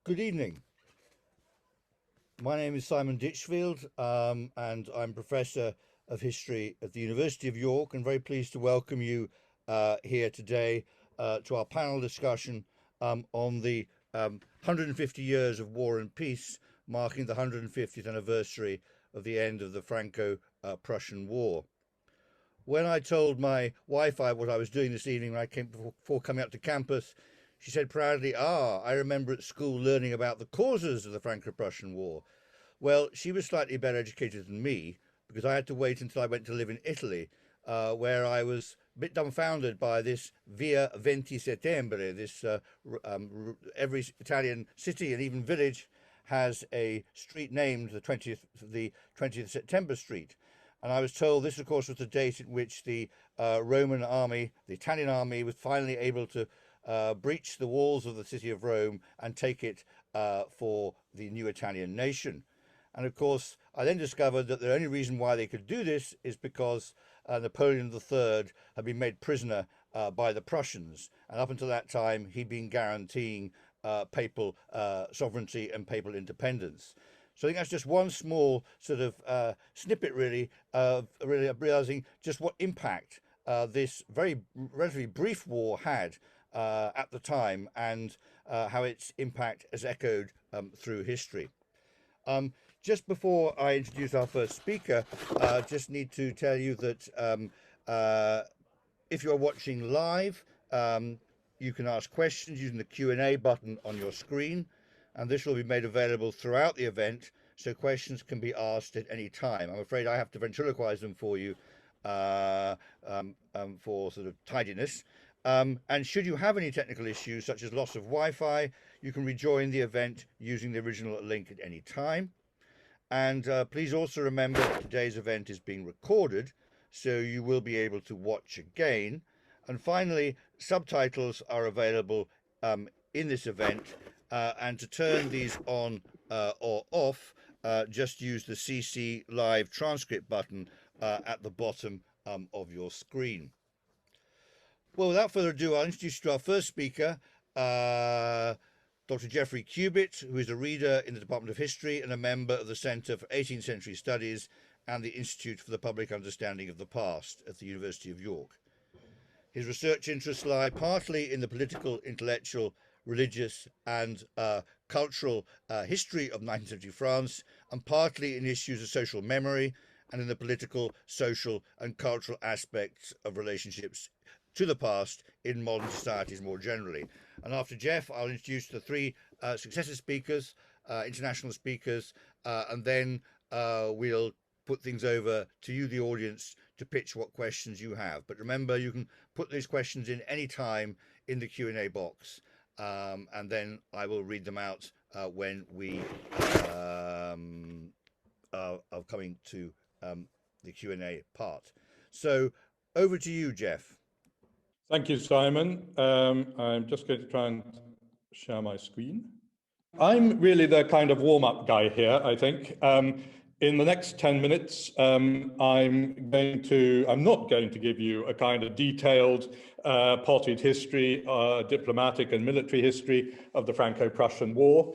Good evening. My name is Simon Ditchfield, and I'm Professor of History at the University of York, and very pleased to welcome you here today to our panel discussion on the 150 years of war and peace, marking the 150th anniversary of the end of the Franco-Prussian War. When I told my wife what I was doing this evening when I came before coming up to campus, she said proudly, I remember at school learning about the causes of the Franco-Prussian War. Well, she was slightly better educated than me because I had to wait until I went to live in Italy, where I was a bit dumbfounded by this Via 20 Settembre. Every Italian city and even village has a street named the 20th September Street. And I was told this, of course, was the date at which the Roman army, the Italian army, was finally able to breach the walls of the city of Rome and take it for the new Italian nation. And of course, I then discovered that the only reason why they could do this is because Napoleon III had been made prisoner by the Prussians. And up until that time, he'd been guaranteeing papal sovereignty and papal independence. So I think that's just one small sort of snippet, really, of realizing just what impact this very relatively brief war had at the time, and how its impact has echoed through history. Just before I introduce our first speaker, just need to tell you that if you're watching live, you can ask questions using the Q&A button on your screen, and this will be made available throughout the event, so questions can be asked at any time. I'm afraid I have to ventriloquize them for you for sort of tidiness. And should you have any technical issues, such as loss of Wi-Fi, you can rejoin the event using the original link at any time. And please also remember that today's event is being recorded, so you will be able to watch again. And finally, subtitles are available in this event, and to turn these on or off, just use the CC Live transcript button at the bottom of your screen. Well, without further ado, I'll introduce you to our first speaker, Dr. Geoffrey Cubitt, who is a reader in the Department of History and a member of the Centre for 18th Century Studies and the Institute for the Public Understanding of the Past at the University of York. His research interests lie partly in the political, intellectual, religious and cultural history of 19th century France, and partly in issues of social memory and in the political, social and cultural aspects of relationships to the past in modern societies more generally. And after Jeff, I'll introduce the three successive speakers, international speakers, and then we'll put things over to you, the audience, to pitch what questions you have. But remember, you can put these questions in any time in the Q&A box, and then I will read them out when we are coming to the Q&A part. So over to you, Jeff. Thank you, Simon. I'm just going to try and share my screen. I'm really the kind of warm-up guy here, I think. In the next 10 minutes, I'm not going to give you a kind of detailed potted history, diplomatic and military history of the Franco-Prussian War.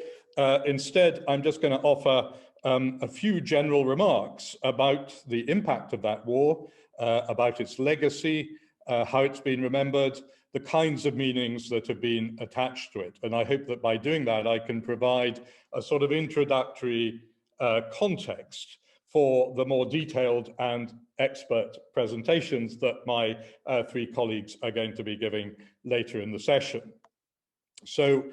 Instead, I'm just going to offer a few general remarks about the impact of that war, about its legacy, how it's been remembered, the kinds of meanings that have been attached to it. And I hope that by doing that, I can provide a sort of introductory context for the more detailed and expert presentations that my three colleagues are going to be giving later in the session. So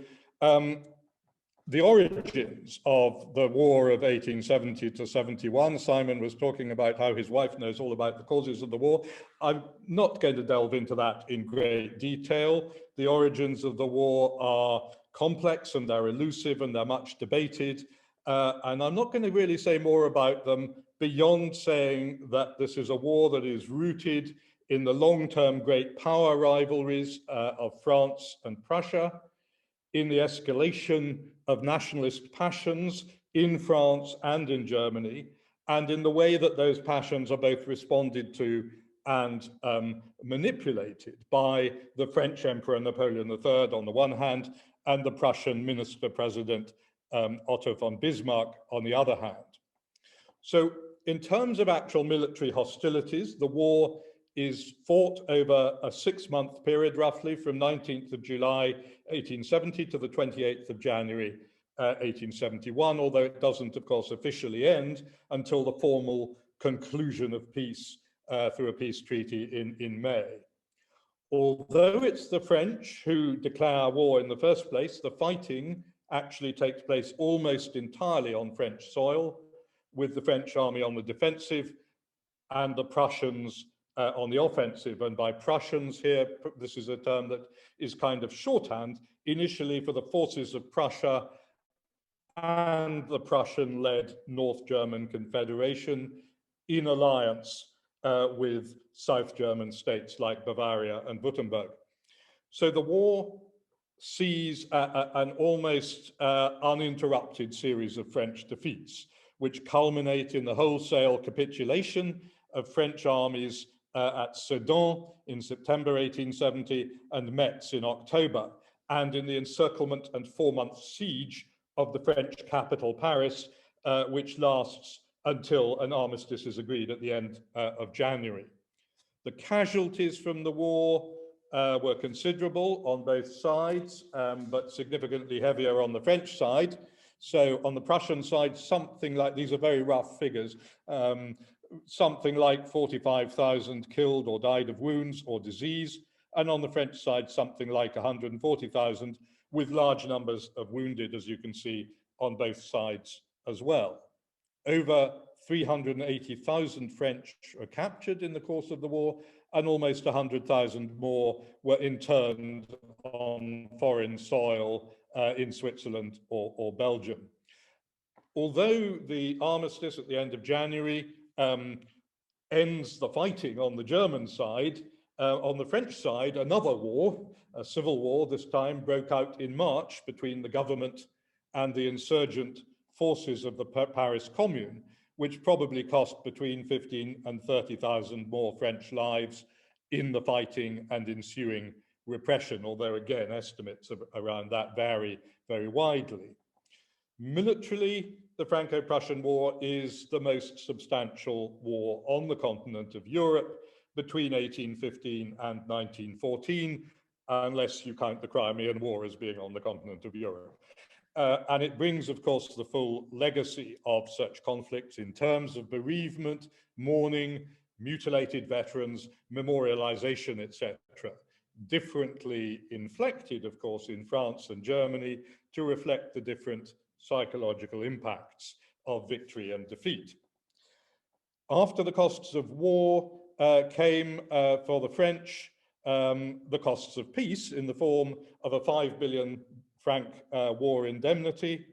the origins of the war of 1870 to 71, Simon was talking about how his wife knows all about the causes of the war. I'm not going to delve into that in great detail. The origins of the war are complex and they're elusive and they're much debated. And I'm not going to really say more about them beyond saying that this is a war that is rooted in the long-term great power rivalries of France and Prussia, in the escalation of nationalist passions in France and in Germany, and in the way that those passions are both responded to and manipulated by the French Emperor Napoleon III on the one hand, and the Prussian minister-president Otto von Bismarck on the other hand. So in terms of actual military hostilities, the war is fought over a 6-month period, roughly, from 19th of July 1870 to the 28th of January 1871, although it doesn't, of course, officially end until the formal conclusion of peace through a peace treaty in May. Although it's the French who declare war in the first place, the fighting actually takes place almost entirely on French soil, with the French army on the defensive and the Prussians on the offensive. And by Prussians here, this is a term that is kind of shorthand, initially for the forces of Prussia and the Prussian-led North German Confederation in alliance with South German states like Bavaria and Württemberg. So the war sees an almost uninterrupted series of French defeats, which culminate in the wholesale capitulation of French armies at Sedan in September 1870 and Metz in October, and in the encirclement and 4-month siege of the French capital, Paris, which lasts until an armistice is agreed at the end of January. The casualties from the war were considerable on both sides, but significantly heavier on the French side. So on the Prussian side, something like, these are very rough figures, something like 45,000 killed or died of wounds or disease, and on the French side, something like 140,000, with large numbers of wounded, as you can see, on both sides as well. Over 380,000 French were captured in the course of the war, and almost 100,000 more were interned on foreign soil in Switzerland or Belgium. Although the armistice at the end of January ends the fighting on the German side, on the French side, another war, a civil war this time, broke out in March between the government and the insurgent forces of the Paris Commune, which probably cost between 15,000 and 30,000 more French lives in the fighting and ensuing repression, although again, estimates around that vary very widely. Militarily, the Franco-Prussian War is the most substantial war on the continent of Europe between 1815 and 1914, unless you count the Crimean War as being on the continent of Europe. And it brings, of course, the full legacy of such conflicts in terms of bereavement, mourning, mutilated veterans, memorialization, etc. Differently inflected, of course, in France and Germany to reflect the different psychological impacts of victory and defeat. After the costs of war came for the French the costs of peace in the form of a 5 billion franc war indemnity,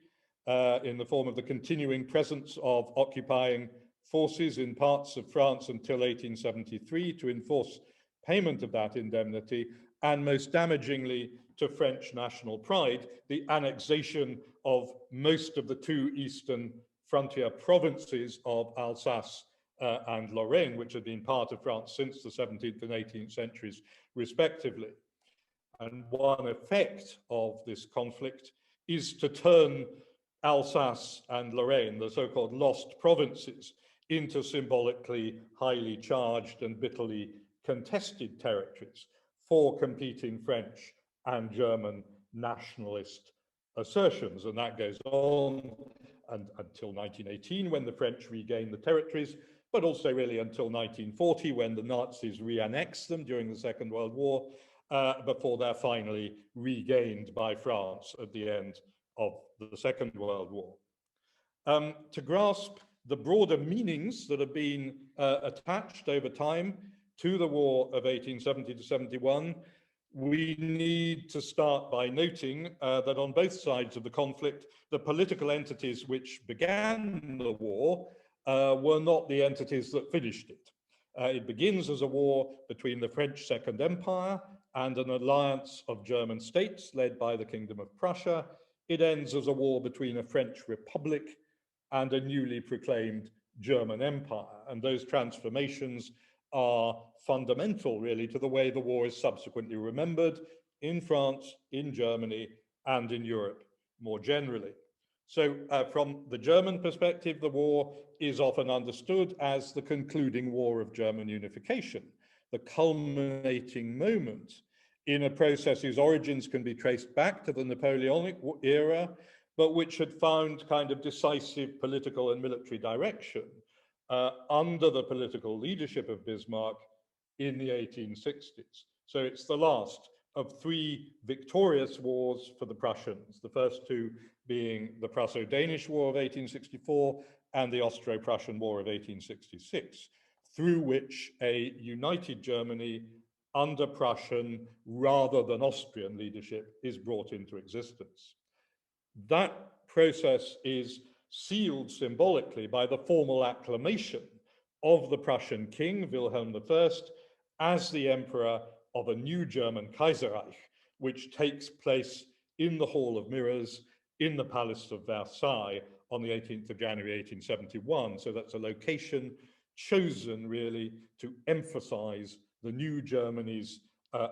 in the form of the continuing presence of occupying forces in parts of France until 1873 to enforce payment of that indemnity, and most damagingly to French national pride, the annexation of most of the 2 eastern frontier provinces of Alsace and Lorraine, which had been part of France since the 17th and 18th centuries, respectively. And one effect of this conflict is to turn Alsace and Lorraine, the so-called lost provinces, into symbolically highly charged and bitterly contested territories for competing French and German nationalist assertions. And that goes on until 1918, when the French regained the territories, but also really until 1940, when the Nazis re-annexed them during the Second World War, before they're finally regained by France at the end of the Second World War. To grasp the broader meanings that have been attached over time to the war of 1870 to 71, we need to start by noting that on both sides of the conflict, the political entities which began the war were not the entities that finished it. It begins as a war between the French Second Empire and an alliance of German states led by the Kingdom of Prussia. It ends as a war between a French Republic and a newly proclaimed German Empire. And those transformations are fundamental, really, to the way the war is subsequently remembered in France, in Germany, and in Europe more generally. So from the German perspective, the war is often understood as the concluding war of German unification, the culminating moment in a process whose origins can be traced back to the Napoleonic era, but which had found kind of decisive political and military direction under the political leadership of Bismarck in the 1860s. So it's the last of three victorious wars for the Prussians, the first two being the Prusso-Danish War of 1864 and the Austro-Prussian War of 1866, through which a united Germany under Prussian rather than Austrian leadership is brought into existence. That process is sealed symbolically by the formal acclamation of the Prussian king, Wilhelm I, as the emperor of a new German Kaiserreich, which takes place in the Hall of Mirrors in the Palace of Versailles on the 18th of January 1871. So that's a location chosen really to emphasize the new Germany's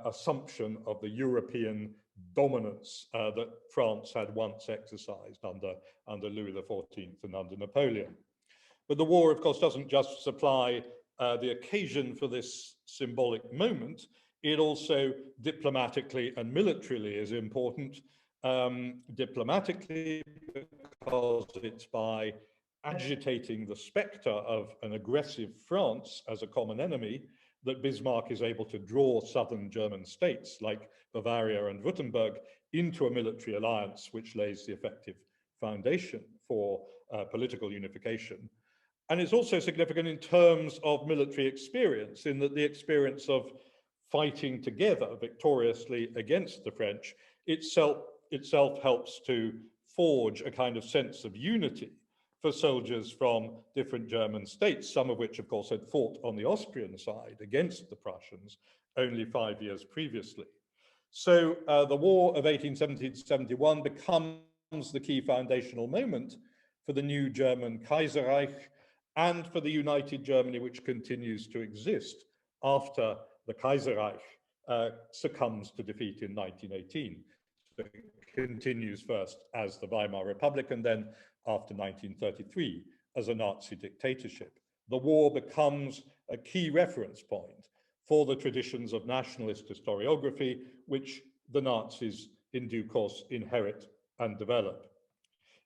assumption of the European dominance that France had once exercised under Louis XIV and under Napoleon. But the war, of course, doesn't just supply the occasion for this symbolic moment. It also diplomatically and militarily is important. Diplomatically, because it's by agitating the spectre of an aggressive France as a common enemy that Bismarck is able to draw southern German states like Bavaria and Württemberg into a military alliance which lays the effective foundation for political unification. And it's also significant in terms of military experience, in that the experience of fighting together victoriously against the French itself helps to forge a kind of sense of unity for soldiers from different German states, some of which, of course, had fought on the Austrian side against the Prussians only 5 years previously. So the War of 1870-71 becomes the key foundational moment for the new German Kaiserreich and for the united Germany which continues to exist after the Kaiserreich succumbs to defeat in 1918. So it continues first as the Weimar Republic and then after 1933 as a Nazi dictatorship. The war becomes a key reference point for the traditions of nationalist historiography, which the Nazis in due course inherit and develop.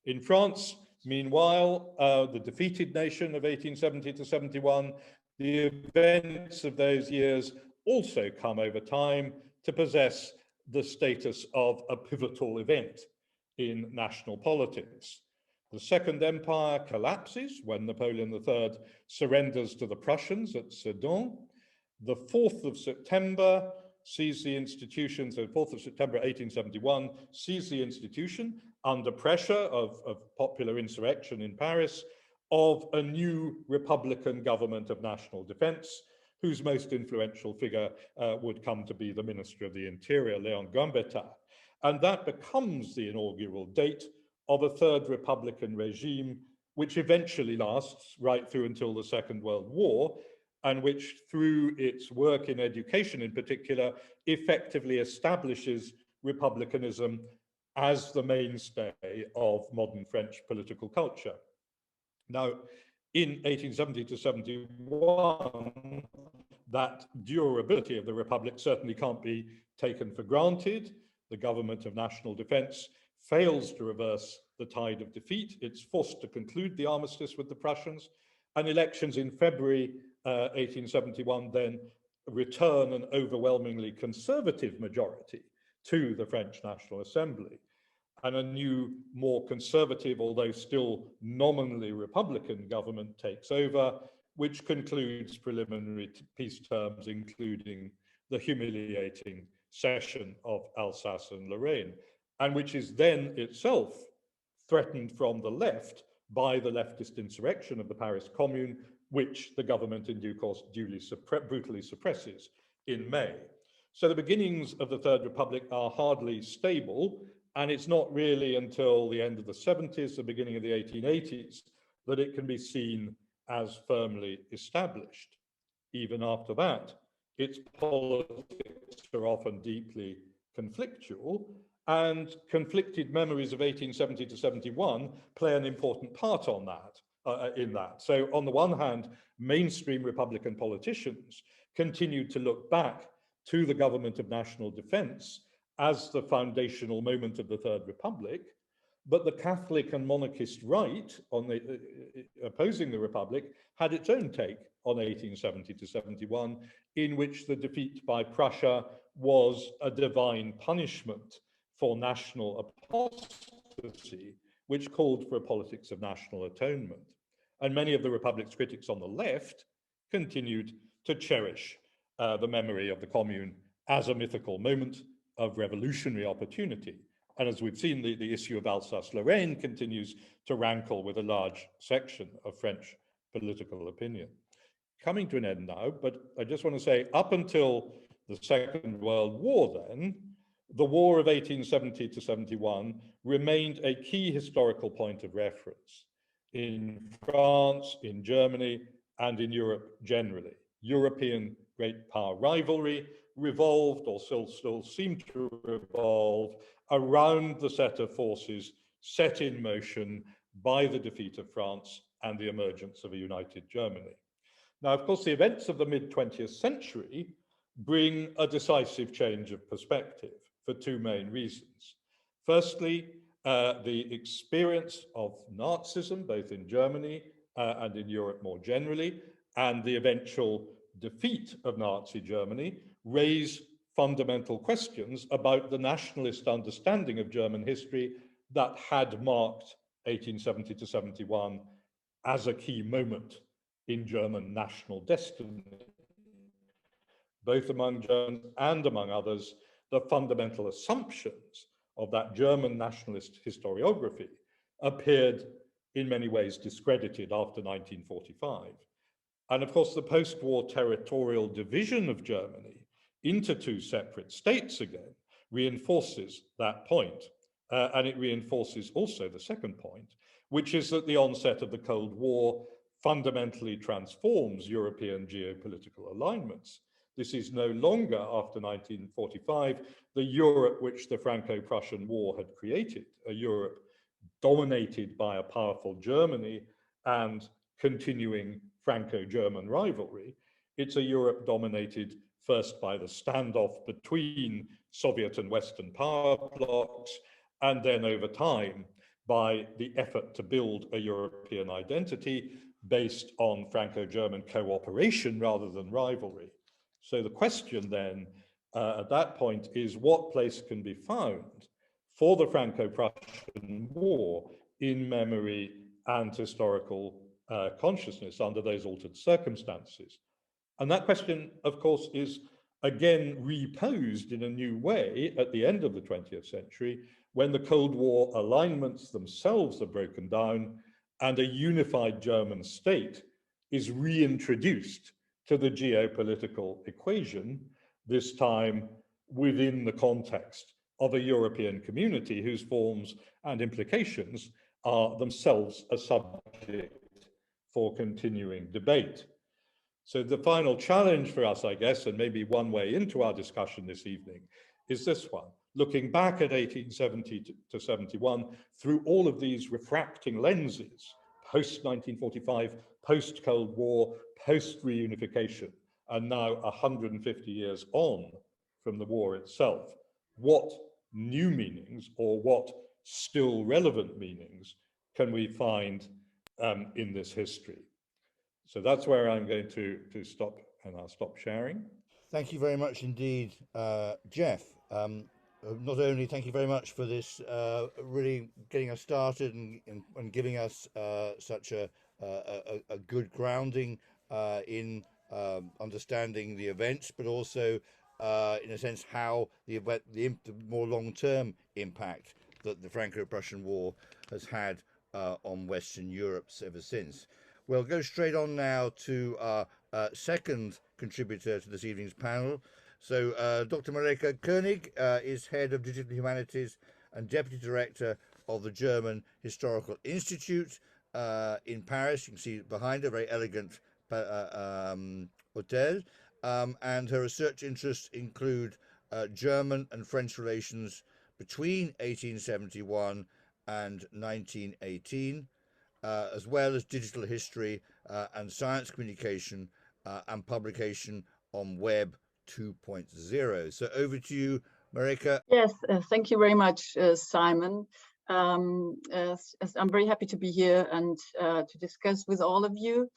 In France, meanwhile, the defeated nation of 1870 to 71, the events of those years also come over time to possess the status of a pivotal event in national politics. The Second Empire collapses when Napoleon III surrenders to the Prussians at Sedan. The 4th of September sees the institution, so 4th of September 1871, sees the institution under pressure of popular insurrection in Paris of a new Republican government of national defense, whose most influential figure would come to be the Minister of the Interior, Léon Gambetta. And that becomes the inaugural date of a third Republican regime, which eventually lasts right through until the Second World War, and which, through its work in education in particular, effectively establishes republicanism as the mainstay of modern French political culture. Now, in 1870 to 71, that durability of the Republic certainly can't be taken for granted. The government of national defense fails to reverse the tide of defeat. It's forced to conclude the armistice with the Prussians, and elections in February 1871 then return an overwhelmingly conservative majority to the French National Assembly. And a new, more conservative, although still nominally Republican government takes over, which concludes preliminary peace terms, including the humiliating cession of Alsace and Lorraine, and which is then itself threatened from the left by the leftist insurrection of the Paris Commune, which the government in due course brutally suppresses in May. So the beginnings of the Third Republic are hardly stable, and it's not really until the end of the 70s, the beginning of the 1880s, that it can be seen as firmly established. Even after that, its politics are often deeply conflictual, and conflicted memories of 1870 to 71 play an important part on that, in that. So on the one hand, mainstream Republican politicians continued to look back to the government of national defense as the foundational moment of the Third Republic, but the Catholic and monarchist right on the, opposing the Republic had its own take on 1870 to 71, in which the defeat by Prussia was a divine punishment for national apostasy, which called for a politics of national atonement. And many of the Republic's critics on the left continued to cherish the memory of the Commune as a mythical moment of revolutionary opportunity. And as we've seen, the issue of Alsace-Lorraine continues to rankle with a large section of French political opinion. Coming to an end now, but I just want to say, up until the Second World War then, the War of 1870 to 71 remained a key historical point of reference in France, in Germany, and in Europe generally. European great power rivalry revolved, or still seemed to revolve, around the set of forces set in motion by the defeat of France and the emergence of a united Germany. Now, of course, the events of the mid-20th century bring a decisive change of perspective for two main reasons. Firstly, the experience of Nazism, both in Germany and in Europe more generally, and the eventual defeat of Nazi Germany raise fundamental questions about the nationalist understanding of German history that had marked 1870 to 71 as a key moment in German national destiny. Both among Germans and among others, the fundamental assumptions of that German nationalist historiography appeared in many ways discredited after 1945. And of course, the post-war territorial division of Germany into two separate states again reinforces that point. And it reinforces also the second point, which is that the onset of the Cold War fundamentally transforms European geopolitical alignments. This is no longer, after 1945, the Europe which the Franco-Prussian War had created, a Europe dominated by a powerful Germany and continuing Franco-German rivalry. It's a Europe dominated first by the standoff between Soviet and Western power blocs, and then over time by the effort to build a European identity based on Franco-German cooperation rather than rivalry. So the question then at that point is, what place can be found for the Franco-Prussian War in memory and historical consciousness under those altered circumstances? And that question, of course, is again reposed in a new way at the end of the 20th century, when the Cold War alignments themselves are broken down and a unified German state is reintroduced to the geopolitical equation, this time within the context of a European community whose forms and implications are themselves a subject for continuing debate. So the final challenge for us, I guess, and maybe one way into our discussion this evening, is this one. Looking back at 1870 to 71 through all of these refracting lenses, post-1945, post-Cold War, post-reunification, and now 150 years on from the war itself, what new meanings or what still relevant meanings can we find in this history? So that's where I'm going to stop, and I'll stop sharing. Thank you very much indeed, Jeff. Not only thank you very much for this really getting us started and giving us such a good grounding in understanding the events, but also in a sense how the more long-term impact that the Franco-Prussian War has had on Western Europe ever since. We'll go straight on now to our second contributor to this evening's panel. So Dr. Mareike König is Head of Digital Humanities and Deputy Director of the German Historical Institute in Paris. You can see behind her, a very elegant hotel. And her research interests include German and French relations between 1871 and 1918, as well as digital history and science communication and publication on Web 2.0. So over to you, Mareike. Yes, thank you very much, Simon. I'm very happy to be here and to discuss with all of you.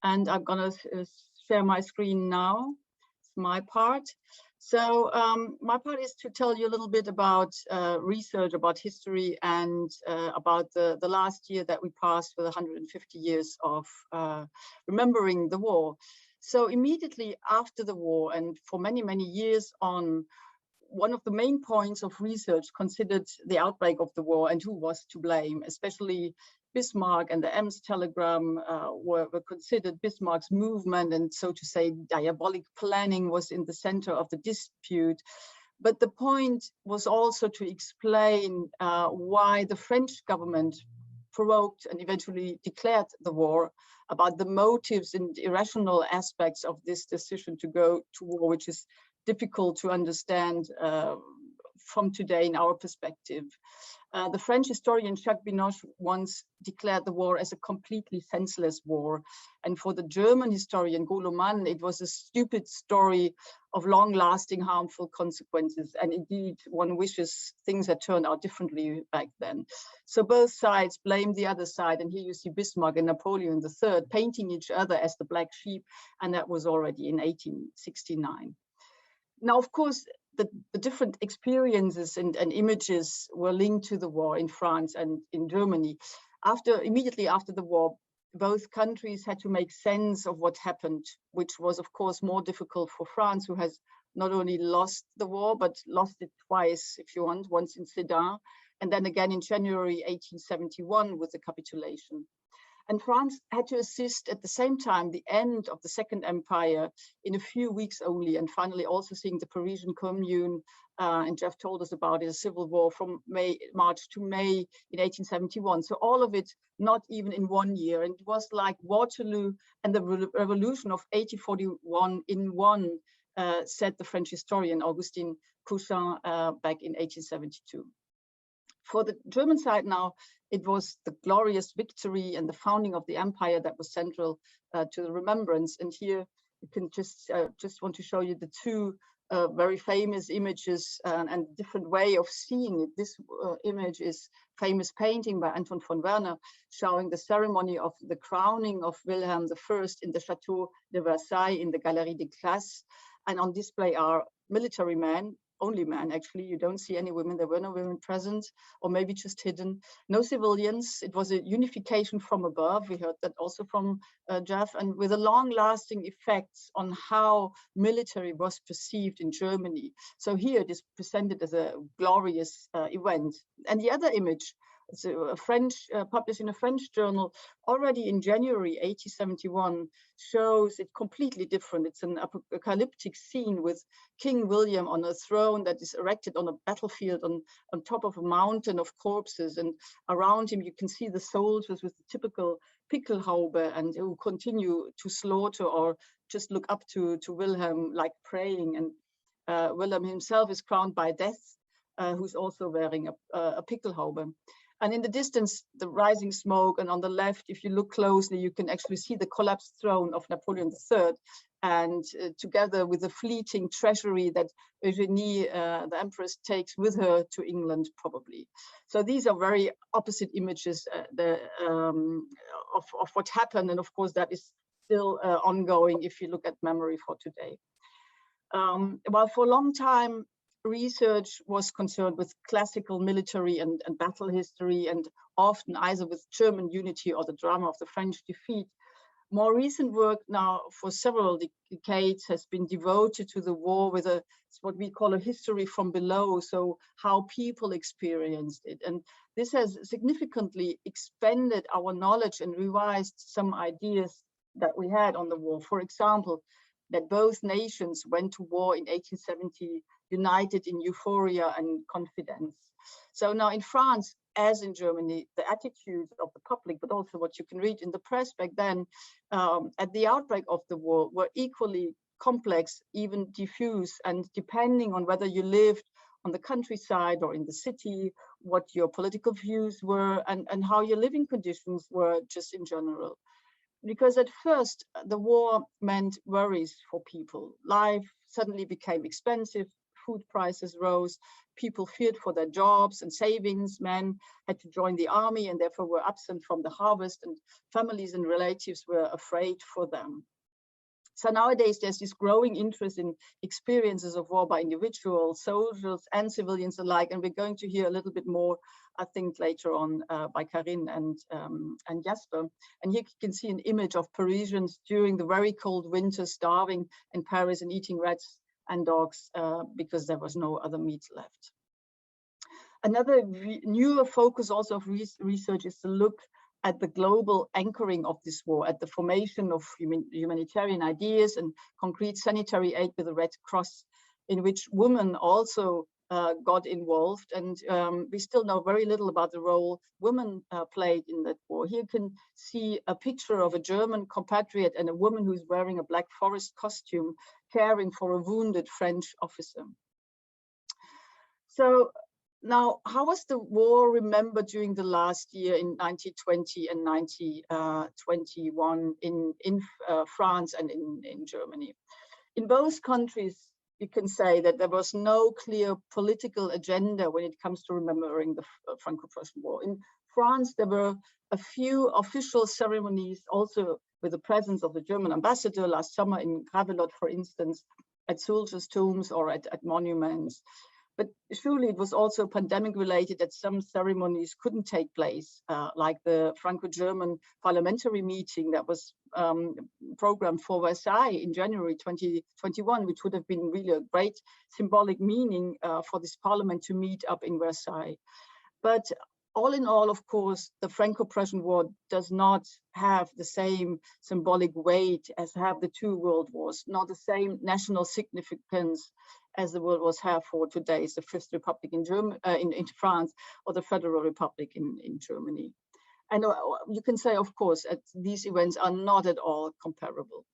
And I'm going to share my screen now. It's my part. So my part is to tell you a little bit about research about history and about the last year that we passed with 150 years of remembering the war. So immediately after the war and for many, many years on, one of the main points of research considered the outbreak of the war and who was to blame, especially Bismarck and the Ems telegram were considered Bismarck's movement, and so to say diabolic planning was in the center of the dispute. But the point was also to explain why the French government provoked and eventually declared the war, about the motives and irrational aspects of this decision to go to war, which is difficult to understand from today in our perspective. The French historian Jacques Binoche once declared the war as a completely senseless war. And for the German historian Goloman, it was a stupid story of long-lasting harmful consequences. And indeed, one wishes things had turned out differently back then. So both sides blame the other side. And here you see Bismarck and Napoleon III painting each other as the black sheep. And that was already in 1869. Now, of course, the different experiences and images were linked to the war in France and in Germany. Immediately after the war, both countries had to make sense of what happened, which was, of course, more difficult for France, who has not only lost the war, but lost it twice, if you want, once in Sedan, and then again in January 1871 with the capitulation. And France had to assist at the same time the end of the Second Empire in a few weeks only, and finally also seeing the Parisian Commune, and Jeff told us about it, a civil war from March to May in 1871. So all of it not even in 1 year. And it was like Waterloo and the revolution of 1841 in one, said the French historian Augustin Couchin back in 1872. For the German side now, it was the glorious victory and the founding of the empire that was central to the remembrance. And here you can just want to show you the two very famous images and different way of seeing it. This image is famous painting by Anton von Werner showing the ceremony of the crowning of Wilhelm I in the Château de Versailles in the Galerie des Classes. And on display are military men, only men actually, you don't see any women, there were no women present, or maybe just hidden, no civilians. It was a unification from above, we heard that also from Jeff, and with a long-lasting effects on how military was perceived in Germany. So here it is presented as a glorious event. And the other image, it's a French, published in a French journal already in January 1871, shows it completely different. It's an apocalyptic scene with King William on a throne that is erected on a battlefield on top of a mountain of corpses. And around him, you can see the soldiers with the typical Pickelhaube and who continue to slaughter or just look up to Wilhelm like praying. And Wilhelm himself is crowned by Death, who's also wearing a Pickelhaube. And in the distance, the rising smoke, and on the left, if you look closely, you can actually see the collapsed throne of Napoleon III, and together with the fleeting treasury that Eugenie, the Empress, takes with her to England, probably. So these are very opposite images of what happened, and of course that is still ongoing if you look at memory for today. Well, for a long time, research was concerned with classical military and battle history, and often either with German unity or the drama of the French defeat. More recent work now for several decades has been devoted to the war with what we call a history from below, so how people experienced it. And this has significantly expanded our knowledge and revised some ideas that we had on the war. For example, that both nations went to war in 1870 united in euphoria and confidence. So now in France, as in Germany, the attitudes of the public, but also what you can read in the press back then, at the outbreak of the war, were equally complex, even diffuse, and depending on whether you lived on the countryside or in the city, what your political views were, and how your living conditions were just in general. Because at first, the war meant worries for people. Life suddenly became expensive, food prices rose, people feared for their jobs and savings, men had to join the army and therefore were absent from the harvest, and families and relatives were afraid for them. So nowadays there's this growing interest in experiences of war by individuals, soldiers and civilians alike, and we're going to hear a little bit more, I think, later on by Karine and Jasper. And here you can see an image of Parisians during the very cold winter, starving in Paris and eating rats and dogs because there was no other meat left. Another newer focus also of research is to look at the global anchoring of this war, at the formation of humanitarian ideas and concrete sanitary aid with the Red Cross, in which women also got involved. And we still know very little about the role women played in that war. Here you can see a picture of a German compatriot and a woman who's wearing a Black Forest costume, caring for a wounded French officer. So now, how was the war remembered during the last year in 1920 and 1921 in France and in Germany? In both countries, you can say that there was no clear political agenda when it comes to remembering the Franco-Prussian War. In France, there were a few official ceremonies, also with the presence of the German ambassador last summer in Gravelotte, for instance, at soldiers' tombs or at monuments. But surely it was also pandemic related that some ceremonies couldn't take place, like the Franco-German parliamentary meeting that was programmed for Versailles in January 2021, which would have been really a great symbolic meaning for this parliament to meet up in Versailles. But all in all, of course, the Franco-Prussian War does not have the same symbolic weight as have the two world wars, not the same national significance as the world wars have for today's the Fifth Republic in France or the Federal Republic in Germany. And you can say, of course, these events are not at all comparable.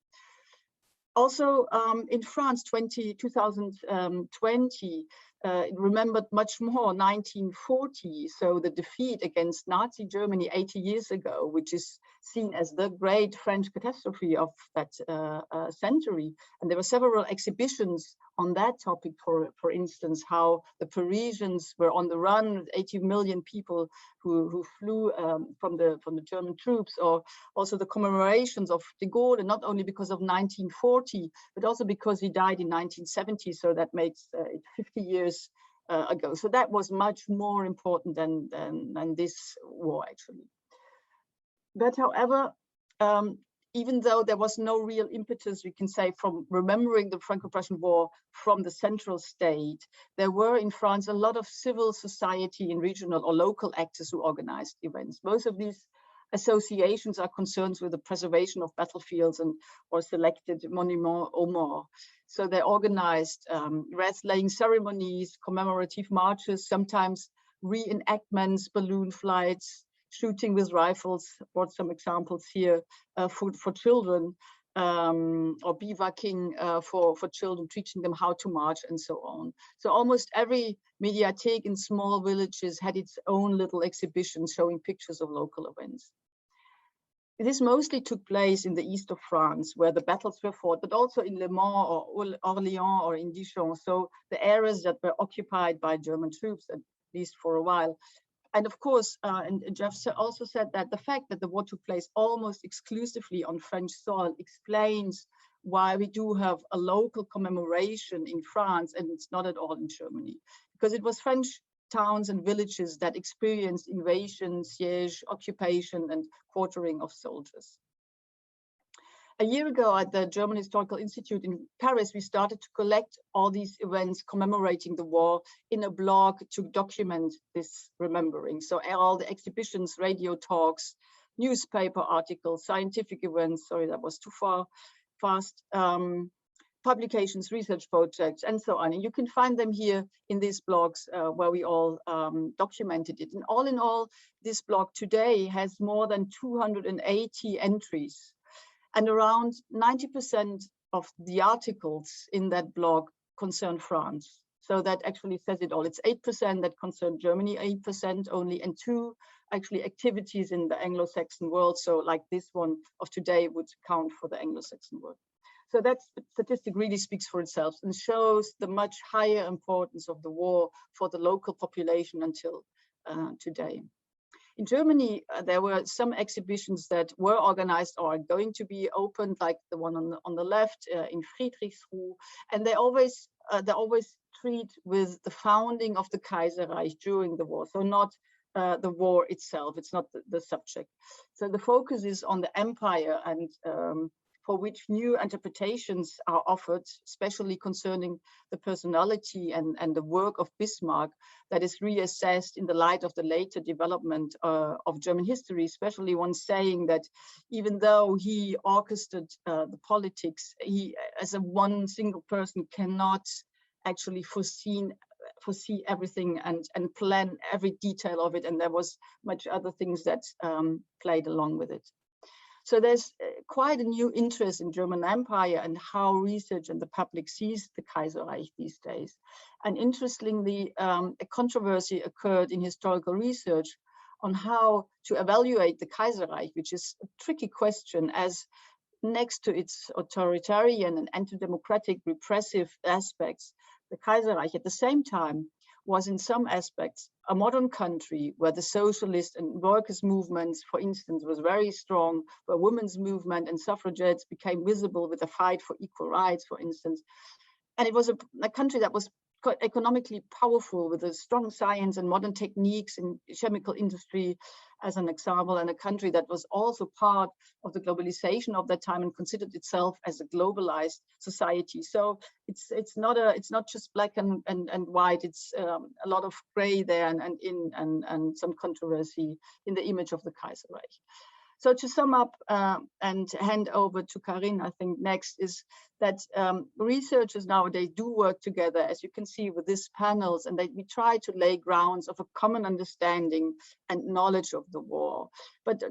Also, in France, 2020, it remembered much more 1940, so the defeat against Nazi Germany 80 years ago, which is seen as the great French catastrophe of that century. And there were several exhibitions on that topic, for instance, how the Parisians were on the run, 80 million people who flew from the German troops, or also the commemorations of de Gaulle, and not only because of 1940, but also because he died in 1970, so that makes it 50 years ago. So that was much more important than this war, actually. But however, even though there was no real impetus, we can say, from remembering the Franco-Prussian War from the central state, there were in France a lot of civil society and regional or local actors who organized events. Most of these associations are concerned with the preservation of battlefields or selected monuments aux morts. So they organized wreath-laying ceremonies, commemorative marches, sometimes reenactments, balloon flights, shooting with rifles. Brought some examples here for children, or bivouacking for children, teaching them how to march and so on. So almost every mediathek in small villages had its own little exhibition showing pictures of local events. This mostly took place in the east of France, where the battles were fought, but also in Le Mans or Orléans or in Dijon, so the areas that were occupied by German troops, at least for a while. And of course, and Jeff also said that the fact that the war took place almost exclusively on French soil explains why we do have a local commemoration in France, and it's not at all in Germany, because it was French towns and villages that experienced invasion, siege, occupation, and quartering of soldiers. A year ago at the German Historical Institute in Paris, we started to collect all these events commemorating the war in a blog to document this remembering. So all the exhibitions, radio talks, newspaper articles, scientific events, sorry, that was too fast, publications, research projects, and so on. And you can find them here in these blogs where we all documented it. And all in all, this blog today has more than 280 entries. And around 90% of the articles in that blog concern France. So that actually says it all. It's 8% that concern Germany, 8% only, and 2 actually activities in the Anglo-Saxon world. So like this one of today would count for the Anglo-Saxon world. So that statistic really speaks for itself and shows the much higher importance of the war for the local population until today. In Germany, there were some exhibitions that were organized or are going to be opened, like the one on the left in Friedrichsruh, and they always treat with the founding of the Kaiserreich during the war, so not the war itself. It's not the subject. So the focus is on the empire, and for which new interpretations are offered, especially concerning the personality and the work of Bismarck, that is reassessed in the light of the later development of German history, especially one saying that even though he orchestrated the politics, he, as a one single person, cannot actually foresee everything and plan every detail of it, and there was much other things that played along with it. So there's quite a new interest in German Empire and how research and the public sees the Kaiserreich these days. And interestingly, a controversy occurred in historical research on how to evaluate the Kaiserreich, which is a tricky question, as next to its authoritarian and anti-democratic repressive aspects, the Kaiserreich at the same time was in some aspects a modern country where the socialist and workers' movements, for instance, was very strong, where women's movement and suffragettes became visible with the fight for equal rights, for instance. And it was a country that was economically powerful with a strong science and modern techniques in chemical industry, as an example, and a country that was also part of the globalization of that time and considered itself as a globalized society. So it's not just black and white. It's a lot of gray there and some controversy in the image of the Kaiserreich. So to sum up and hand over to Karine, I think next is that researchers nowadays do work together, as you can see with these panels, and we try to lay grounds of a common understanding and knowledge of the war. But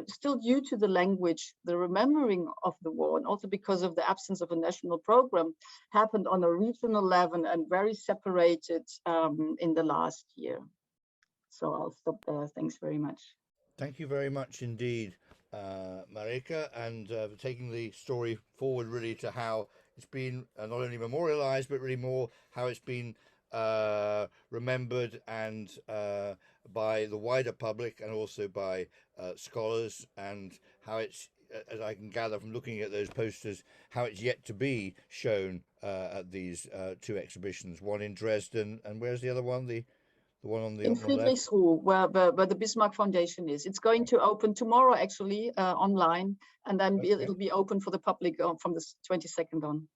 still due to the language, the remembering of the war, and also because of the absence of a national program, happened on a regional level and very separated in the last year. So I'll stop there. Thanks very much. Thank you very much indeed, Mareike, and for taking the story forward really to how it's been not only memorialized, but really more how it's been remembered and by the wider public and also by scholars, and how it's, as I can gather from looking at those posters, how it's yet to be shown at these 2 exhibitions, one in Dresden, and where's the other one? The one on the in Friedrichsruh, where the Bismarck Foundation is. It's going to open tomorrow, actually, online, and then it'll be open for the public from the 22nd on.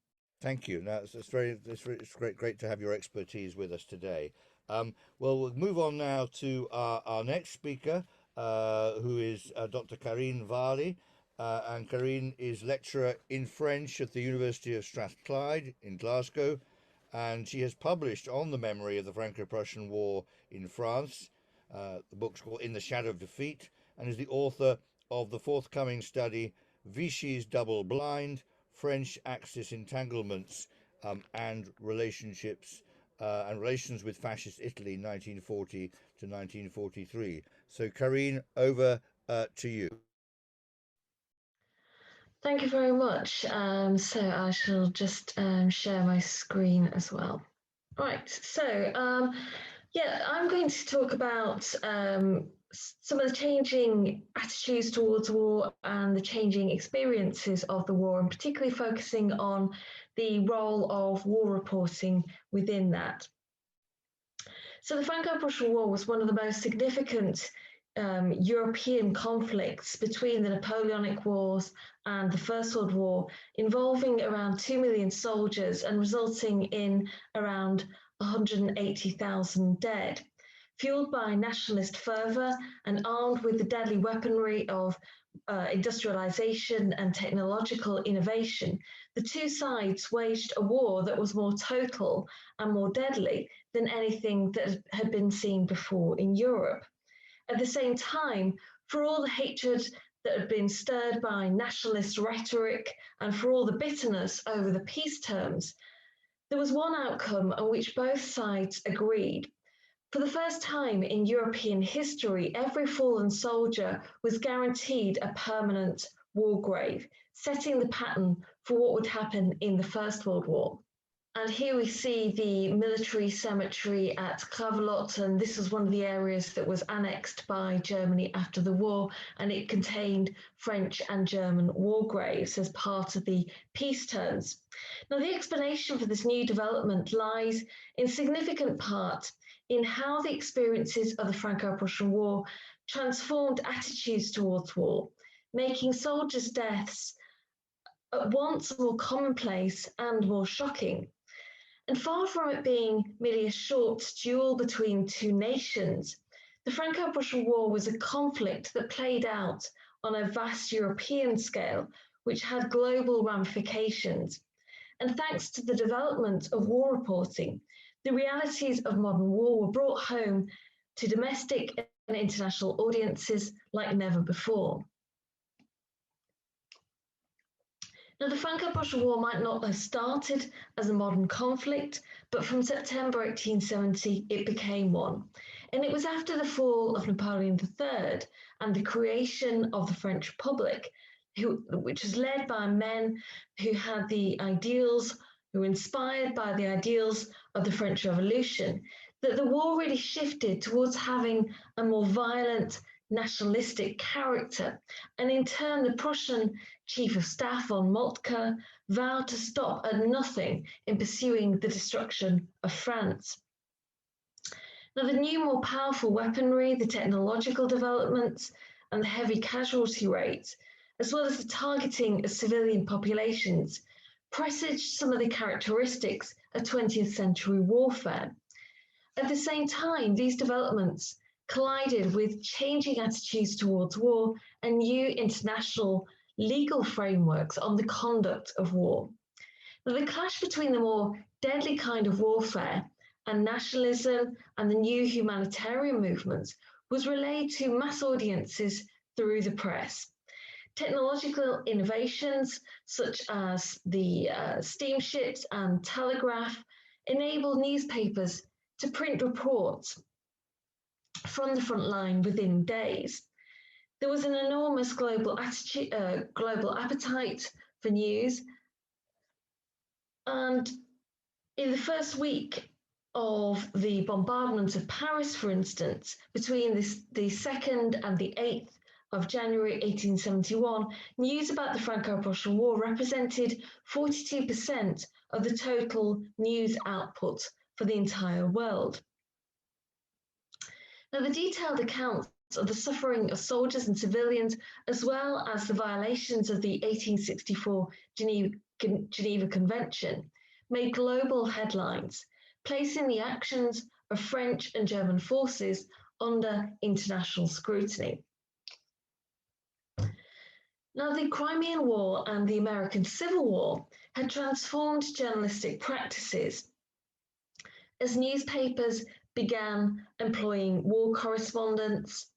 Thank you. No, it's great to have your expertise with us today. Well, we'll move on now to our next speaker, who is Dr. Karine Varley. And Karine is lecturer in French at the University of Strathclyde in Glasgow, and she has published on the memory of the Franco-Prussian War in France. The book's called In the Shadow of Defeat, and is the author of the forthcoming study Vichy's Double Blind, French Axis Entanglements and Relationships and Relations with Fascist Italy 1940 to 1943. So Karine, over to you. Thank you very much. So I shall just share my screen as well. Right, so yeah, I'm going to talk about some of the changing attitudes towards war and the changing experiences of the war, and particularly focusing on the role of war reporting within that. So the Franco-Prussian War was one of the most significant European conflicts between the Napoleonic Wars and the First World War, involving around 2 million soldiers and resulting in around 180,000 dead. Fueled by nationalist fervour and armed with the deadly weaponry of industrialization and technological innovation, the two sides waged a war that was more total and more deadly than anything that had been seen before in Europe. At the same time, for all the hatred that had been stirred by nationalist rhetoric and for all the bitterness over the peace terms, There was one outcome on which both sides agreed. For the first time in European history, every fallen soldier was guaranteed a permanent war grave, setting the pattern for what would happen in the First World War. And here we see the military cemetery at Gravelotte, and this was one of the areas that was annexed by Germany after the war, and it contained French and German war graves as part of the peace terms. Now, the explanation for this new development lies in significant part in how the experiences of the Franco-Prussian War transformed attitudes towards war, making soldiers' deaths at once more commonplace and more shocking. And far from it being merely a short duel between two nations, the Franco-Prussian War was a conflict that played out on a vast European scale, which had global ramifications. And thanks to the development of war reporting, the realities of modern war were brought home to domestic and international audiences like never before. Now, the Franco-Prussian War might not have started as a modern conflict, but from September 1870, it became one. And it was after the fall of Napoleon III and the creation of the French Republic, which was led by men who had the ideals, who were inspired by the ideals of the French Revolution, that the war really shifted towards having a more violent, nationalistic character. And in turn, the Prussian Chief of Staff von Moltke vowed to stop at nothing in pursuing the destruction of France. Now, the new, more powerful weaponry, the technological developments, and the heavy casualty rates, as well as the targeting of civilian populations, presaged some of the characteristics of 20th century warfare. At the same time, these developments collided with changing attitudes towards war and new international legal frameworks on the conduct of war. Now, the clash between the more deadly kind of warfare and nationalism and the new humanitarian movements was relayed to mass audiences through the press. Technological innovations such as the steamships and telegraph enabled newspapers to print reports from the front line within days. There was an enormous global appetite for news, and in the first week of the bombardment of Paris, for instance, between the 2nd and the 8th of January 1871, news about the Franco-Prussian War represented 42% of the total news output for the entire world. Now, the detailed accounts of the suffering of soldiers and civilians, as well as the violations of the 1864 Geneva Convention, made global headlines, placing the actions of French and German forces under international scrutiny. Now, the Crimean War and the American Civil War had transformed journalistic practices as newspapers began employing war correspondents,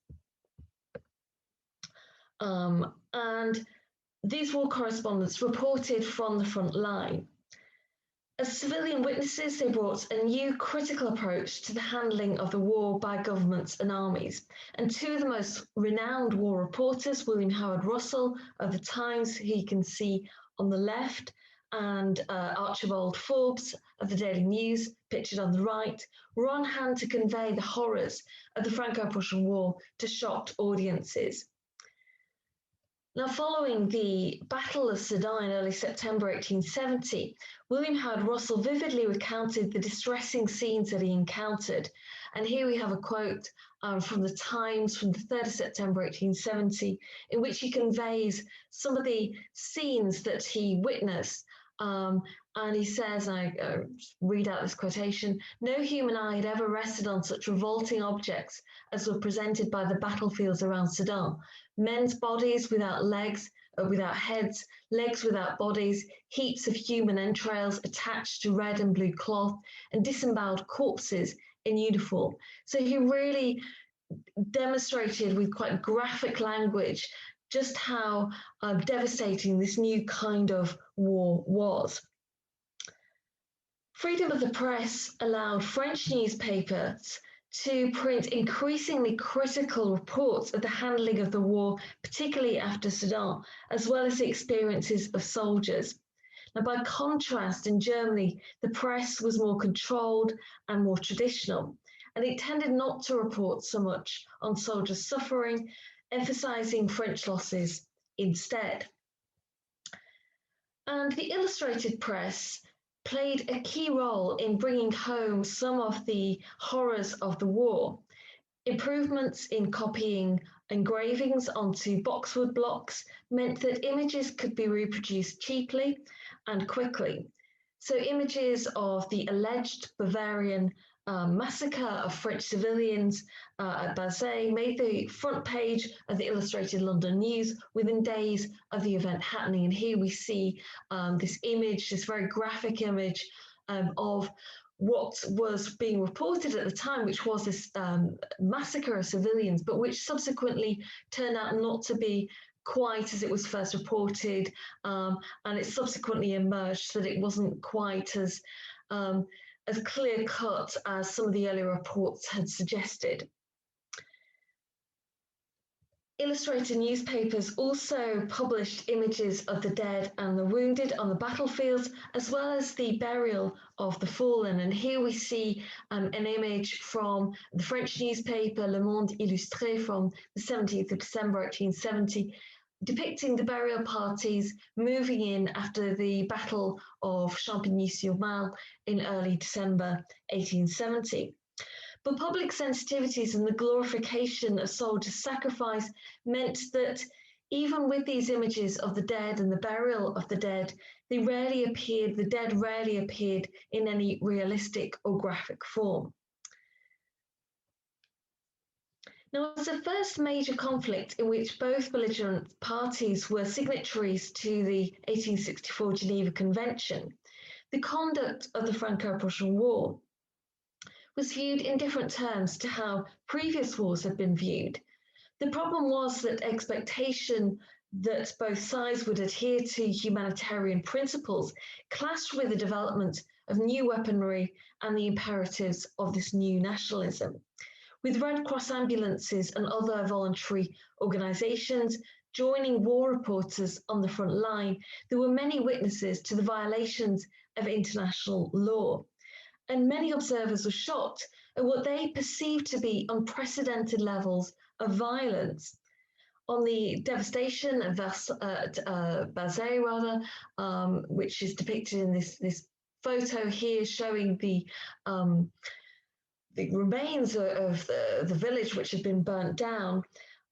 and these war correspondents reported from the front line. As civilian witnesses, they brought a new critical approach to the handling of the war by governments and armies. And two of the most renowned war reporters, William Howard Russell of the Times, who you can see on the left, and Archibald Forbes of the Daily News, pictured on the right, were on hand to convey the horrors of the Franco-Prussian War to shocked audiences. Now, following the Battle of Sedan in early September 1870, William Howard Russell vividly recounted the distressing scenes that he encountered. And here we have a quote from the Times from the 3rd of September 1870, in which he conveys some of the scenes that he witnessed. And he says, I read out this quotation, "No human eye had ever rested on such revolting objects as were presented by the battlefields around Sedan. Men's bodies without legs, without heads, legs without bodies, heaps of human entrails attached to red and blue cloth, and disemboweled corpses in uniform." So he really demonstrated with quite graphic language just how devastating this new kind of war was. freedom of the press allowed French newspapers to print increasingly critical reports of the handling of the war, particularly after Sedan, as well as the experiences of soldiers. Now, by contrast, in Germany, the press was more controlled and more traditional, and it tended not to report so much on soldiers' suffering, emphasizing French losses instead. And the illustrated press played a key role in bringing home some of the horrors of the war. Improvements in copying engravings onto boxwood blocks meant that images could be reproduced cheaply and quickly. So images of the alleged Bavarian massacre of French civilians at Bazaille made the front page of the Illustrated London News within days of the event happening. And here we see this image, this very graphic image of what was being reported at the time, which was this massacre of civilians, but which subsequently turned out not to be quite as it was first reported, and it subsequently emerged that it wasn't quite as clear cut as some of the earlier reports had suggested. Illustrated newspapers also published images of the dead and the wounded on the battlefields, as well as the burial of the fallen. And here we see an image from the French newspaper Le Monde Illustré from the 17th of December 1870, depicting the burial parties moving in after the Battle of Champigny-sur-Marne in early December 1870. But public sensitivities and the glorification of soldiers' sacrifice meant that even with these images of the dead and the burial of the dead, the dead rarely appeared in any realistic or graphic form. Now, as the first major conflict in which both belligerent parties were signatories to the 1864 Geneva Convention, the conduct of the Franco-Prussian War was viewed in different terms to how previous wars had been viewed. The problem was that expectation that both sides would adhere to humanitarian principles clashed with the development of new weaponry and the imperatives of this new nationalism. With Red Cross ambulances and other voluntary organisations joining war reporters on the front line, there were many witnesses to the violations of international law. And many observers were shocked at what they perceived to be unprecedented levels of violence. On the devastation of Bazaille, which is depicted in this photo here, showing the remains of the village which had been burnt down,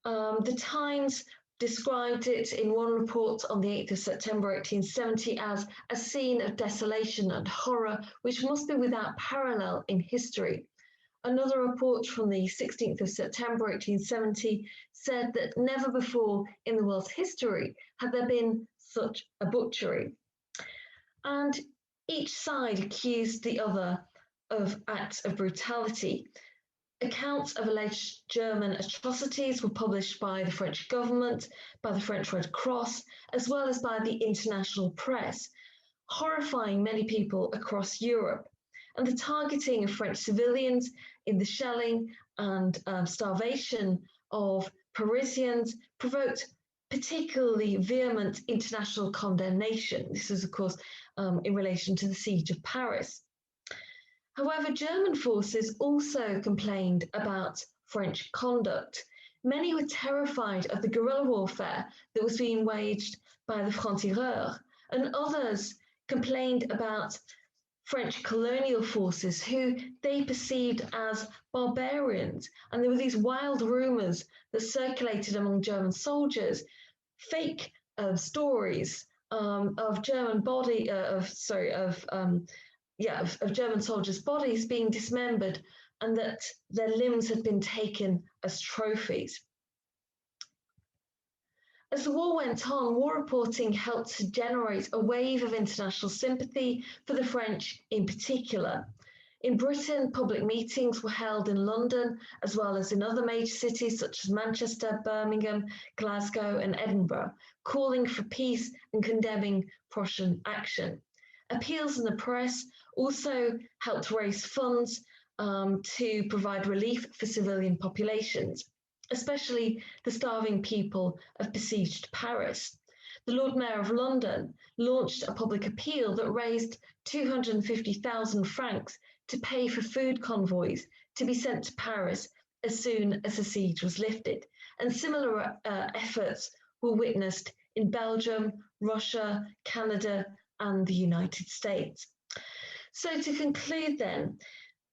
the Times described it in one report on the 8th of September 1870 as a scene of desolation and horror which must be without parallel in history. Another report from the 16th of September 1870 said that never before in the world's history had there been such a butchery. And each side accused the other of acts of brutality. Accounts of alleged German atrocities were published by the French government, by the French Red Cross, as well as by the international press, horrifying many people across Europe. And the targeting of French civilians in the shelling and starvation of Parisians provoked particularly vehement international condemnation. This is, of course, in relation to the siege of Paris. However, German forces also complained about French conduct. Many were terrified of the guerrilla warfare that was being waged by the francs-tireurs, and others complained about French colonial forces who they perceived as barbarians. And there were these wild rumors that circulated among German soldiers, fake stories of German of German soldiers' bodies being dismembered and that their limbs had been taken as trophies. As the war went on, war reporting helped to generate a wave of international sympathy for the French in particular. In Britain, public meetings were held in London, as well as in other major cities such as Manchester, Birmingham, Glasgow, and Edinburgh, calling for peace and condemning Prussian action. Appeals in the press also helped raise funds to provide relief for civilian populations, especially the starving people of besieged Paris. The Lord Mayor of London launched a public appeal that raised 250,000 francs to pay for food convoys to be sent to Paris as soon as the siege was lifted. And similar efforts were witnessed in Belgium, Russia, Canada, and the United States. So to conclude then,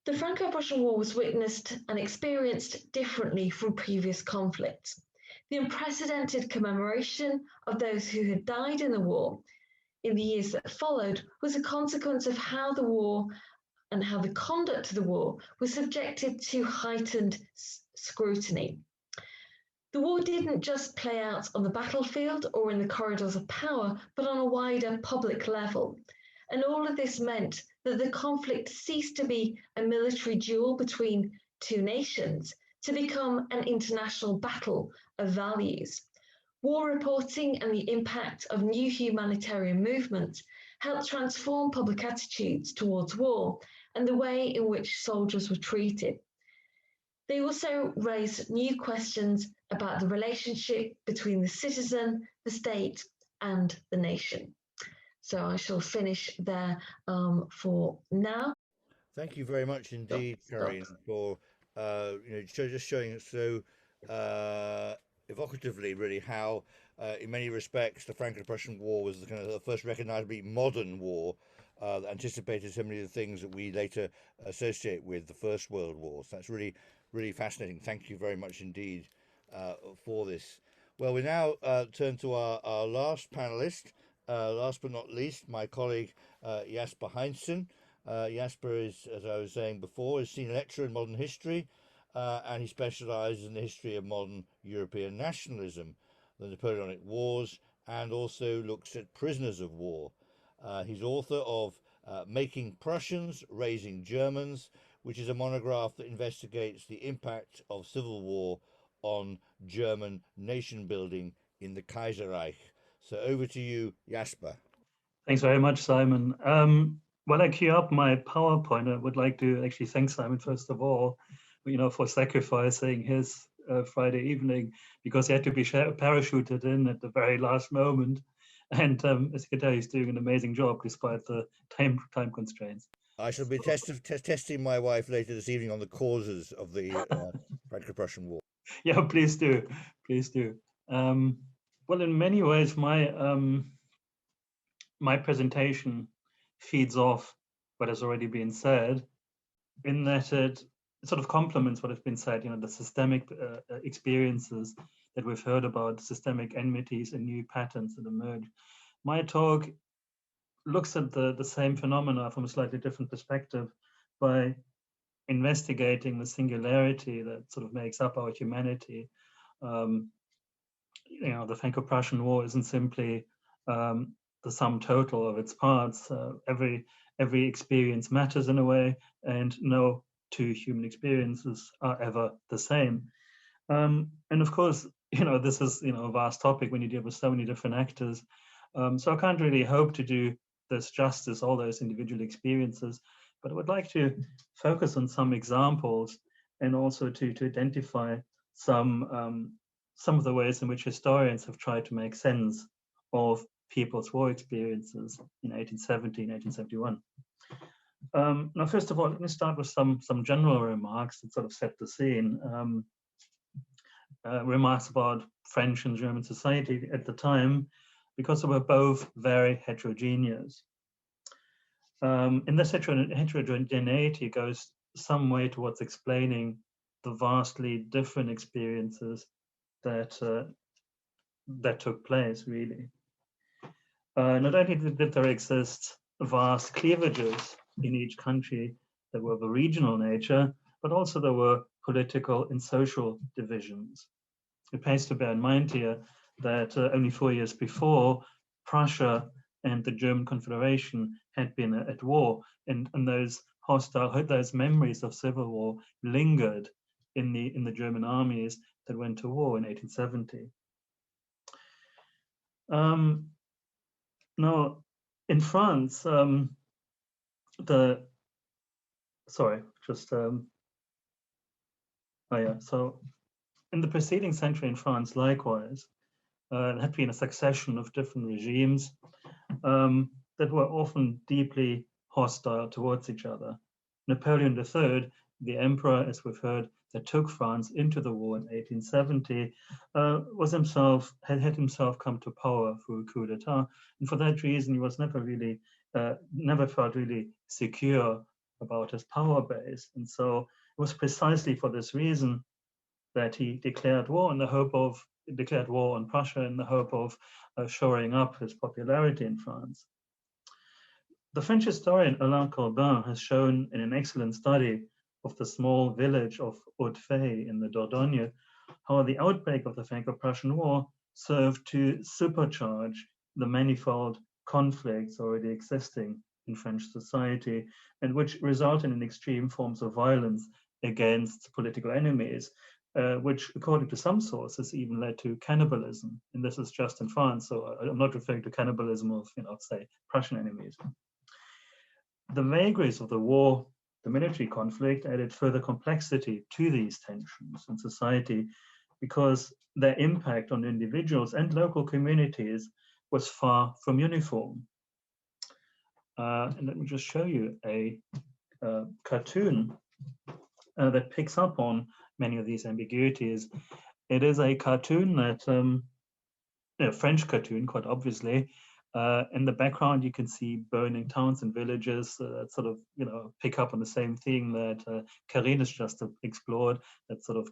the Franco-Prussian War was witnessed and experienced differently from previous conflicts. The unprecedented commemoration of those who had died in the war in the years that followed was a consequence of how the war and how the conduct of the war was subjected to heightened scrutiny. The war didn't just play out on the battlefield or in the corridors of power, but on a wider public level. And all of this meant that the conflict ceased to be a military duel between two nations to become an international battle of values. War reporting and the impact of new humanitarian movements helped transform public attitudes towards war and the way in which soldiers were treated. They also raised new questions about the relationship between the citizen, the state, and the nation. So I shall finish there for now. Thank you very much indeed, Karine, for just showing us so evocatively, really, how in many respects the Franco-Prussian War was the kind of the first recognisably modern war that anticipated so many of the things that we later associate with the First World War. So that's really, really fascinating. Thank you very much indeed for this. Well, we now turn to our last panelist, last but not least, my colleague Jasper Heinzen. Jasper is, as I was saying before, is senior lecturer in modern history, and he specialises in the history of modern European nationalism, the Napoleonic Wars, and also looks at prisoners of war. He's author of Making Prussians, Raising Germans, which is a monograph that investigates the impact of civil war on German nation building in the Kaiserreich. So over to you, Jasper. Thanks very much, Simon. While I queue up my PowerPoint, I would like to actually thank Simon, first of all, for sacrificing his Friday evening, because he had to be parachuted in at the very last moment. And as you can tell, he's doing an amazing job despite the time constraints. I shall be testing my wife later this evening on the causes of the Franco-Prussian War. Yeah, please do. Please do. Well, in many ways, my presentation feeds off what has already been said, in that it sort of complements what has been said, the systemic experiences that we've heard about, systemic enmities and new patterns that emerge. My talk looks at the same phenomena from a slightly different perspective by investigating the singularity that sort of makes up our humanity. The Franco-Prussian War isn't simply the sum total of its parts. Every experience matters in a way, and no two human experiences are ever the same. And of course, this is a vast topic when you deal with so many different actors. So I can't really hope to do this justice, all those individual experiences, but I would like to focus on some examples and also to identify some of the ways in which historians have tried to make sense of people's war experiences in 1870 and 1871. Now, first of all, let me start with some general remarks that sort of set the scene. Remarks about French and German society at the time, because they were both very heterogeneous. And this heterogeneity goes some way towards explaining the vastly different experiences that took place, really. Not only did there exist vast cleavages in each country that were of a regional nature, but also there were political and social divisions. It pays to bear in mind here that only 4 years before, Prussia and the German Confederation had been at war, and those memories of civil war lingered in the German armies that went to war in 1870. Now, In France, so in the preceding century in France, likewise, there had been a succession of different regimes that were often deeply hostile towards each other. Napoleon III, the emperor, as we've heard, that took France into the war in 1870, had himself come to power through a coup d'etat, and for that reason he was never felt really secure about his power base, and so it was precisely for this reason that he declared war on Prussia in the hope of shoring up his popularity in France. The French historian Alain Corbin has shown in an excellent study of the small village of Haute-Fay in the Dordogne how the outbreak of the Franco-Prussian War served to supercharge the manifold conflicts already existing in French society, and which resulted in extreme forms of violence against political enemies, which, according to some sources, even led to cannibalism. And this is just in France, so I'm not referring to cannibalism of, say, Prussian enemies. The vagaries of the war, the military conflict, added further complexity to these tensions in society because their impact on individuals and local communities was far from uniform. And let me just show you a cartoon that picks up on many of these ambiguities. It is a cartoon that, a French cartoon, quite obviously. In the background, you can see burning towns and villages that sort of, pick up on the same theme that Karine has just explored, that sort of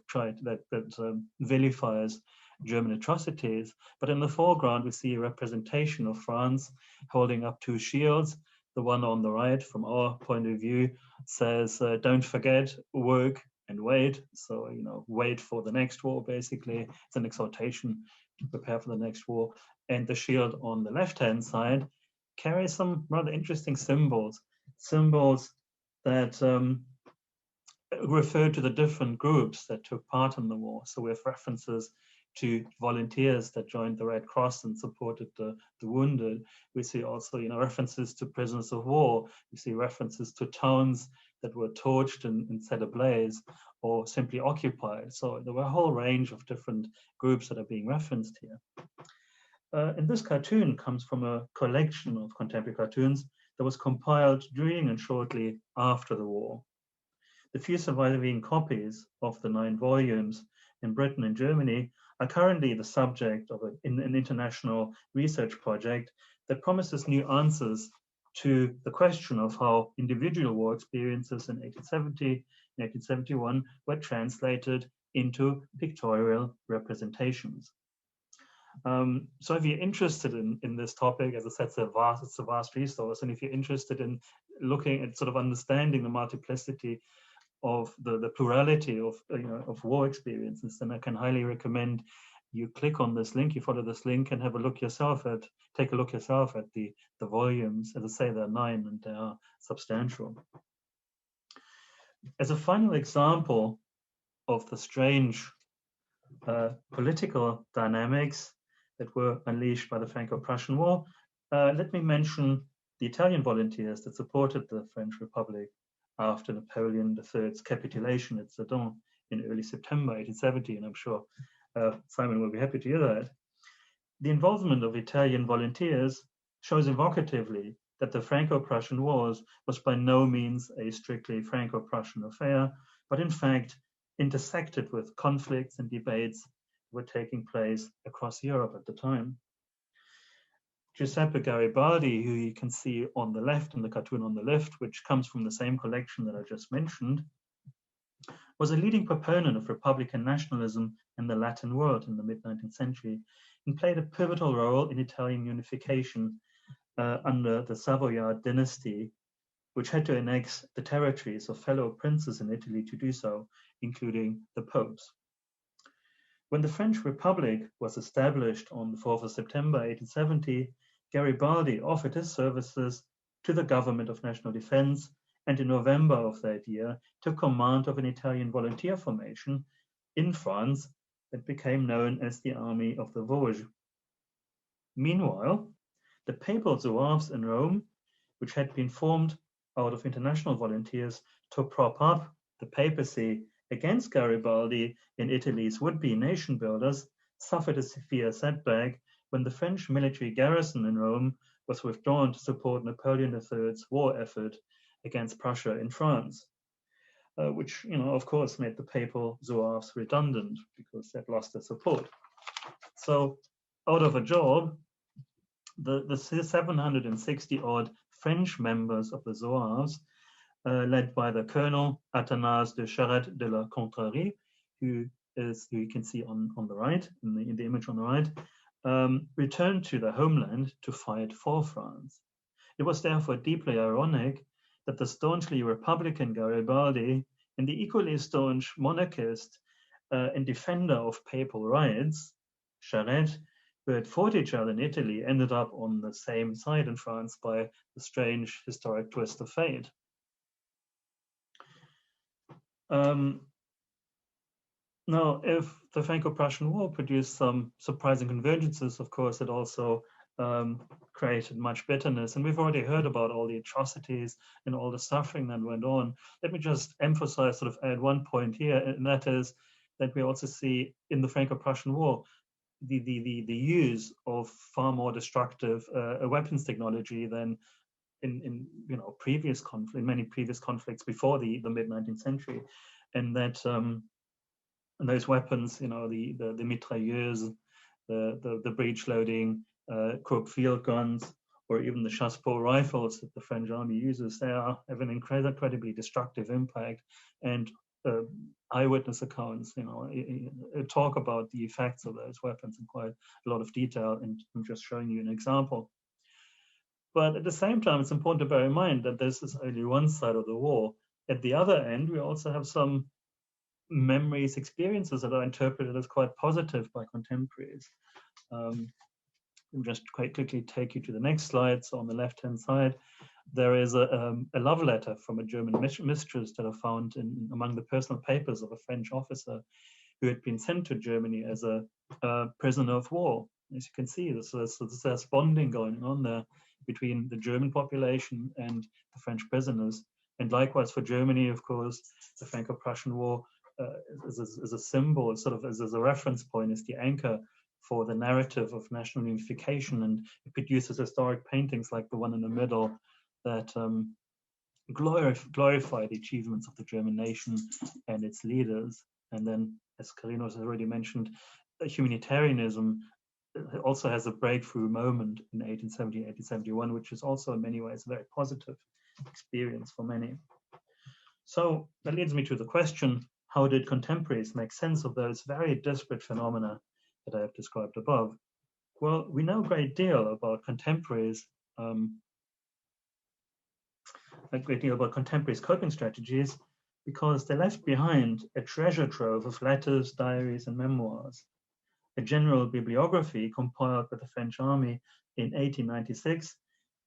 vilifies German atrocities. But in the foreground, we see a representation of France holding up two shields. The one on the right, from our point of view, says, don't forget, work and wait. So, wait for the next war, basically. It's an exhortation to prepare for the next war. And the shield on the left-hand side carries some rather interesting symbols that refer to the different groups that took part in the war. So we have references to volunteers that joined the Red Cross and supported the wounded. We see also, references to prisoners of war. We see references to towns that were torched and set ablaze or simply occupied. So there were a whole range of different groups that are being referenced here. And this cartoon comes from a collection of contemporary cartoons that was compiled during and shortly after the war. The few surviving copies of the 9 volumes in Britain and Germany are currently the subject of an international research project that promises new answers to the question of how individual war experiences in 1870 and 1871 were translated into pictorial representations. So if you're interested in this topic, as I said, it's a vast resource, and if you're interested in looking at sort of understanding the multiplicity of the plurality of war experiences, then I can highly recommend you click on this link, you follow this link, and take a look yourself at the volumes. As I say, there are 9 and they are substantial. As a final example of the strange political dynamics that were unleashed by the Franco-Prussian War, let me mention the Italian volunteers that supported the French Republic after Napoleon III's capitulation at Sedan in early September 1870, and I'm sure Simon will be happy to hear that. The involvement of Italian volunteers shows evocatively that the Franco-Prussian Wars was by no means a strictly Franco-Prussian affair, but in fact intersected with conflicts and debates that were taking place across Europe at the time. Giuseppe Garibaldi, who you can see on the left in the cartoon on the left, which comes from the same collection that I just mentioned, was a leading proponent of Republican nationalism in the Latin world in the mid-19th century and played a pivotal role in Italian unification under the Savoyard dynasty, which had to annex the territories of fellow princes in Italy to do so, including the popes. When the French Republic was established on the 4th of September 1870, Garibaldi offered his services to the government of national defense, and in November of that year took command of an Italian volunteer formation in France that became known as the Army of the Vosges. Meanwhile, the papal zouaves in Rome, which had been formed out of international volunteers to prop up the papacy against Garibaldi in Italy's would-be nation builders, suffered a severe setback when the French military garrison in Rome was withdrawn to support Napoleon III's war effort against Prussia in France, which, of course, made the papal zouaves redundant because they'd lost their support. So, out of a job, the 760-odd French members of the zouaves, led by the Colonel Athanase de Charette de la Contrarie, who you can see on the right, in the image on the right, returned to their homeland to fight for France. It was therefore deeply ironic that the staunchly Republican Garibaldi and the equally staunch monarchist and defender of papal rights, Charette, who had fought each other in Italy, ended up on the same side in France by the strange historic twist of fate. Now, if the Franco-Prussian War produced some surprising convergences, of course, it also created much bitterness. And we've already heard about all the atrocities and all the suffering that went on. Let me just emphasize, sort of add one point here, and that is that we also see in the Franco-Prussian War the use of far more destructive weapons technology than in many previous conflicts before the mid-19th century, and that those weapons, the mitrailleuses, the breech-loading Krupp field guns, or even the Jasper rifles that the French army uses, they have an incredibly destructive impact. And eyewitness accounts, talk about the effects of those weapons in quite a lot of detail, and I'm just showing you an example. But at the same time, it's important to bear in mind that this is only one side of the war. At the other end, we also have some memories, experiences that are interpreted as quite positive by contemporaries. I'll just quite quickly take you to the next slide. So on the left-hand side, there is a love letter from a German mistress that I found among the personal papers of a French officer who had been sent to Germany as a prisoner of war. As you can see, there's bonding going on there between the German population and the French prisoners. And likewise for Germany, of course, the Franco-Prussian War is a symbol, sort of as a reference point, is the anchor for the narrative of national unification, and it produces historic paintings like the one in the middle that glorify the achievements of the German nation and its leaders. And then, as Karine has already mentioned, humanitarianism also has a breakthrough moment in 1870, 1871, which is also in many ways a very positive experience for many. So that leads me to the question, how did contemporaries make sense of those very disparate phenomena that I have described above? Well, we know a great deal about contemporaries, coping strategies, because they left behind a treasure trove of letters, diaries, and memoirs. A general bibliography compiled by the French army in 1896,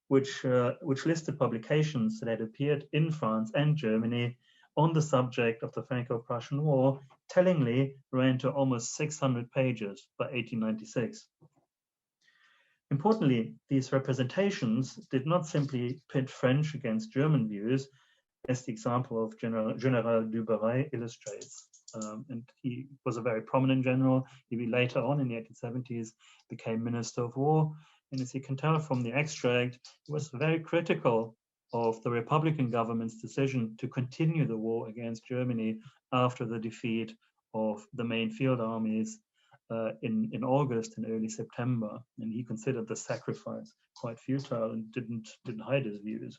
which listed publications that had appeared in France and Germany on the subject of the Franco-Prussian War, tellingly ran to almost 600 pages by 1896. Importantly, these representations did not simply pit French against German views, as the example of General Dubarry illustrates. And he was a very prominent general. He later on in the 1870s became Minister of War. And as you can tell from the extract, he was very critical of the Republican government's decision to continue the war against Germany after the defeat of the main field armies in August and early September. And he considered the sacrifice quite futile and didn't hide his views.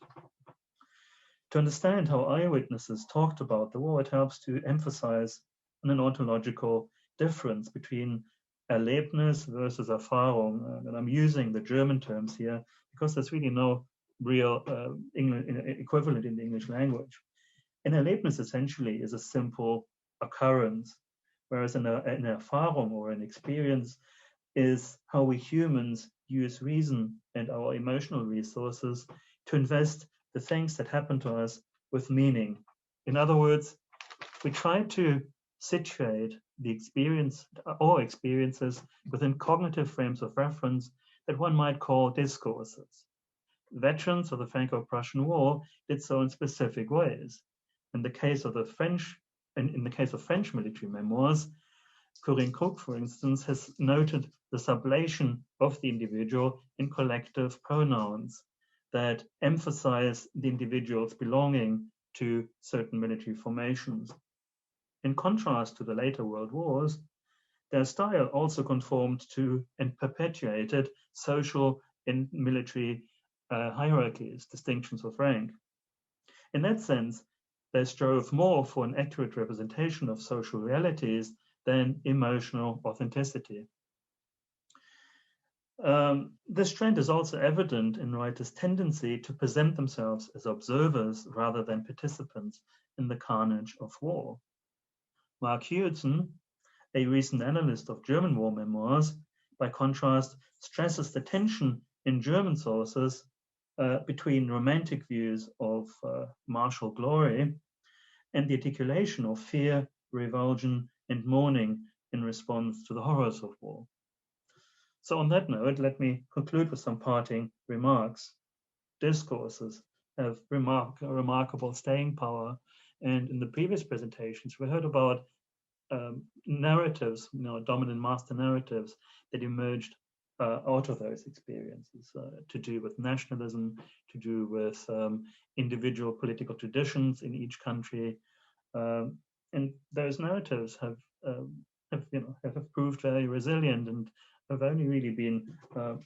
To understand how eyewitnesses talked about the war, it helps to emphasize an ontological difference between Erlebnis versus Erfahrung. And I'm using the German terms here because there's really no real equivalent in the English language. An Erlebnis essentially is a simple occurrence, whereas an Erfahrung or an experience is how we humans use reason and our emotional resources to invest the things that happen to us with meaning. In other words, we try to situate the experience or experiences within cognitive frames of reference that one might call discourses. Veterans of the Franco-Prussian War did so in specific ways. In the case of French military memoirs, Karine Varley, for instance, has noted the sublation of the individual in collective pronouns that emphasize the individual's belonging to certain military formations. In contrast to the later world wars, their style also conformed to and perpetuated social and military hierarchies, distinctions of rank. In that sense, they strove more for an accurate representation of social realities than emotional authenticity. This trend is also evident in writers' tendency to present themselves as observers rather than participants in the carnage of war. Mark Heinzen, a recent analyst of German war memoirs, by contrast, stresses the tension in German sources between romantic views of martial glory and the articulation of fear, revulsion, and mourning in response to the horrors of war. So on that note, let me conclude with some parting remarks. Discourses have remarkable staying power. And in the previous presentations, we heard about narratives, dominant master narratives that emerged out of those experiences to do with nationalism, to do with individual political traditions in each country. And those narratives have proved very resilient and have only really been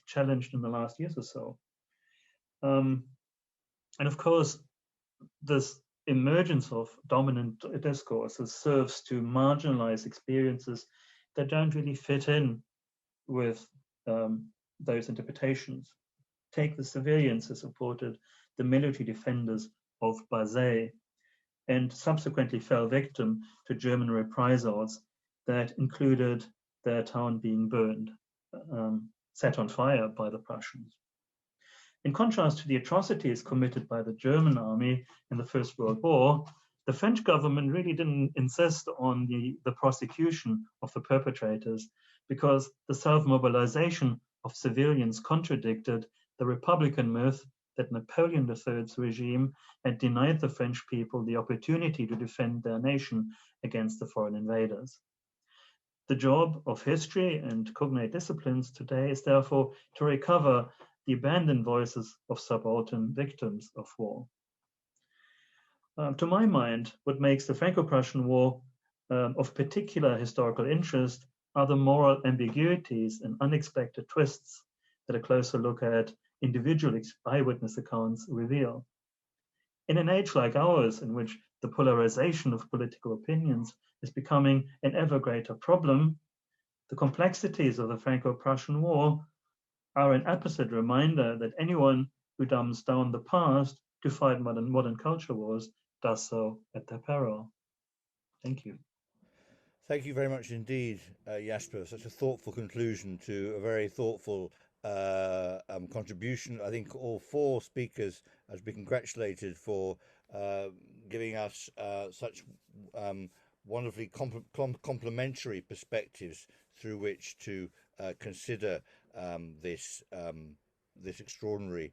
challenged in the last years or so. And of course, this emergence of dominant discourses serves to marginalize experiences that don't really fit in with those interpretations. Take the civilians who supported the military defenders of Basel and subsequently fell victim to German reprisals that included their town being burned, set on fire by the Prussians. In contrast to the atrocities committed by the German army in the First World War, the French government really didn't insist on the prosecution of the perpetrators because the self-mobilization of civilians contradicted the Republican myth that Napoleon III's regime had denied the French people the opportunity to defend their nation against the foreign invaders. The job of history and cognate disciplines today is therefore to recover the abandoned voices of subaltern victims of war. To my mind, what makes the Franco-Prussian War of particular historical interest are the moral ambiguities and unexpected twists that a closer look at individual eyewitness accounts reveal. In an age like ours, in which the polarization of political opinions is becoming an ever greater problem, the complexities of the Franco-Prussian War are an apposite reminder that anyone who dumbs down the past to fight modern culture wars does so at their peril. Thank you. Thank you very much indeed, Jasper. Such a thoughtful conclusion to a very thoughtful contribution. I think all four speakers have been congratulated for giving us such wonderfully complementary perspectives through which to consider this extraordinary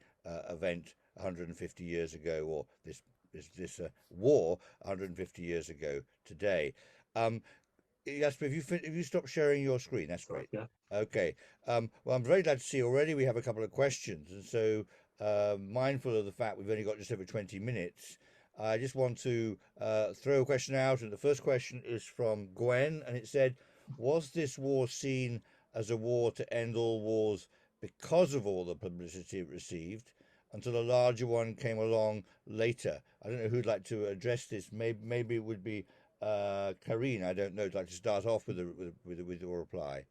event 150 years ago, or this war 150 years ago today. Jasper, if you stop sharing your screen, that's great. Yeah. Okay. Well, I'm very glad to see already we have a couple of questions, and so mindful of the fact we've only got just over 20 minutes, I just want to throw a question out, and the first question is from Gwen, and it said, was this war seen as a war to end all wars because of all the publicity it received, until a larger one came along later? I don't know who'd like to address this. Maybe it would be Karine. I don't know. I'd like to start off with your reply.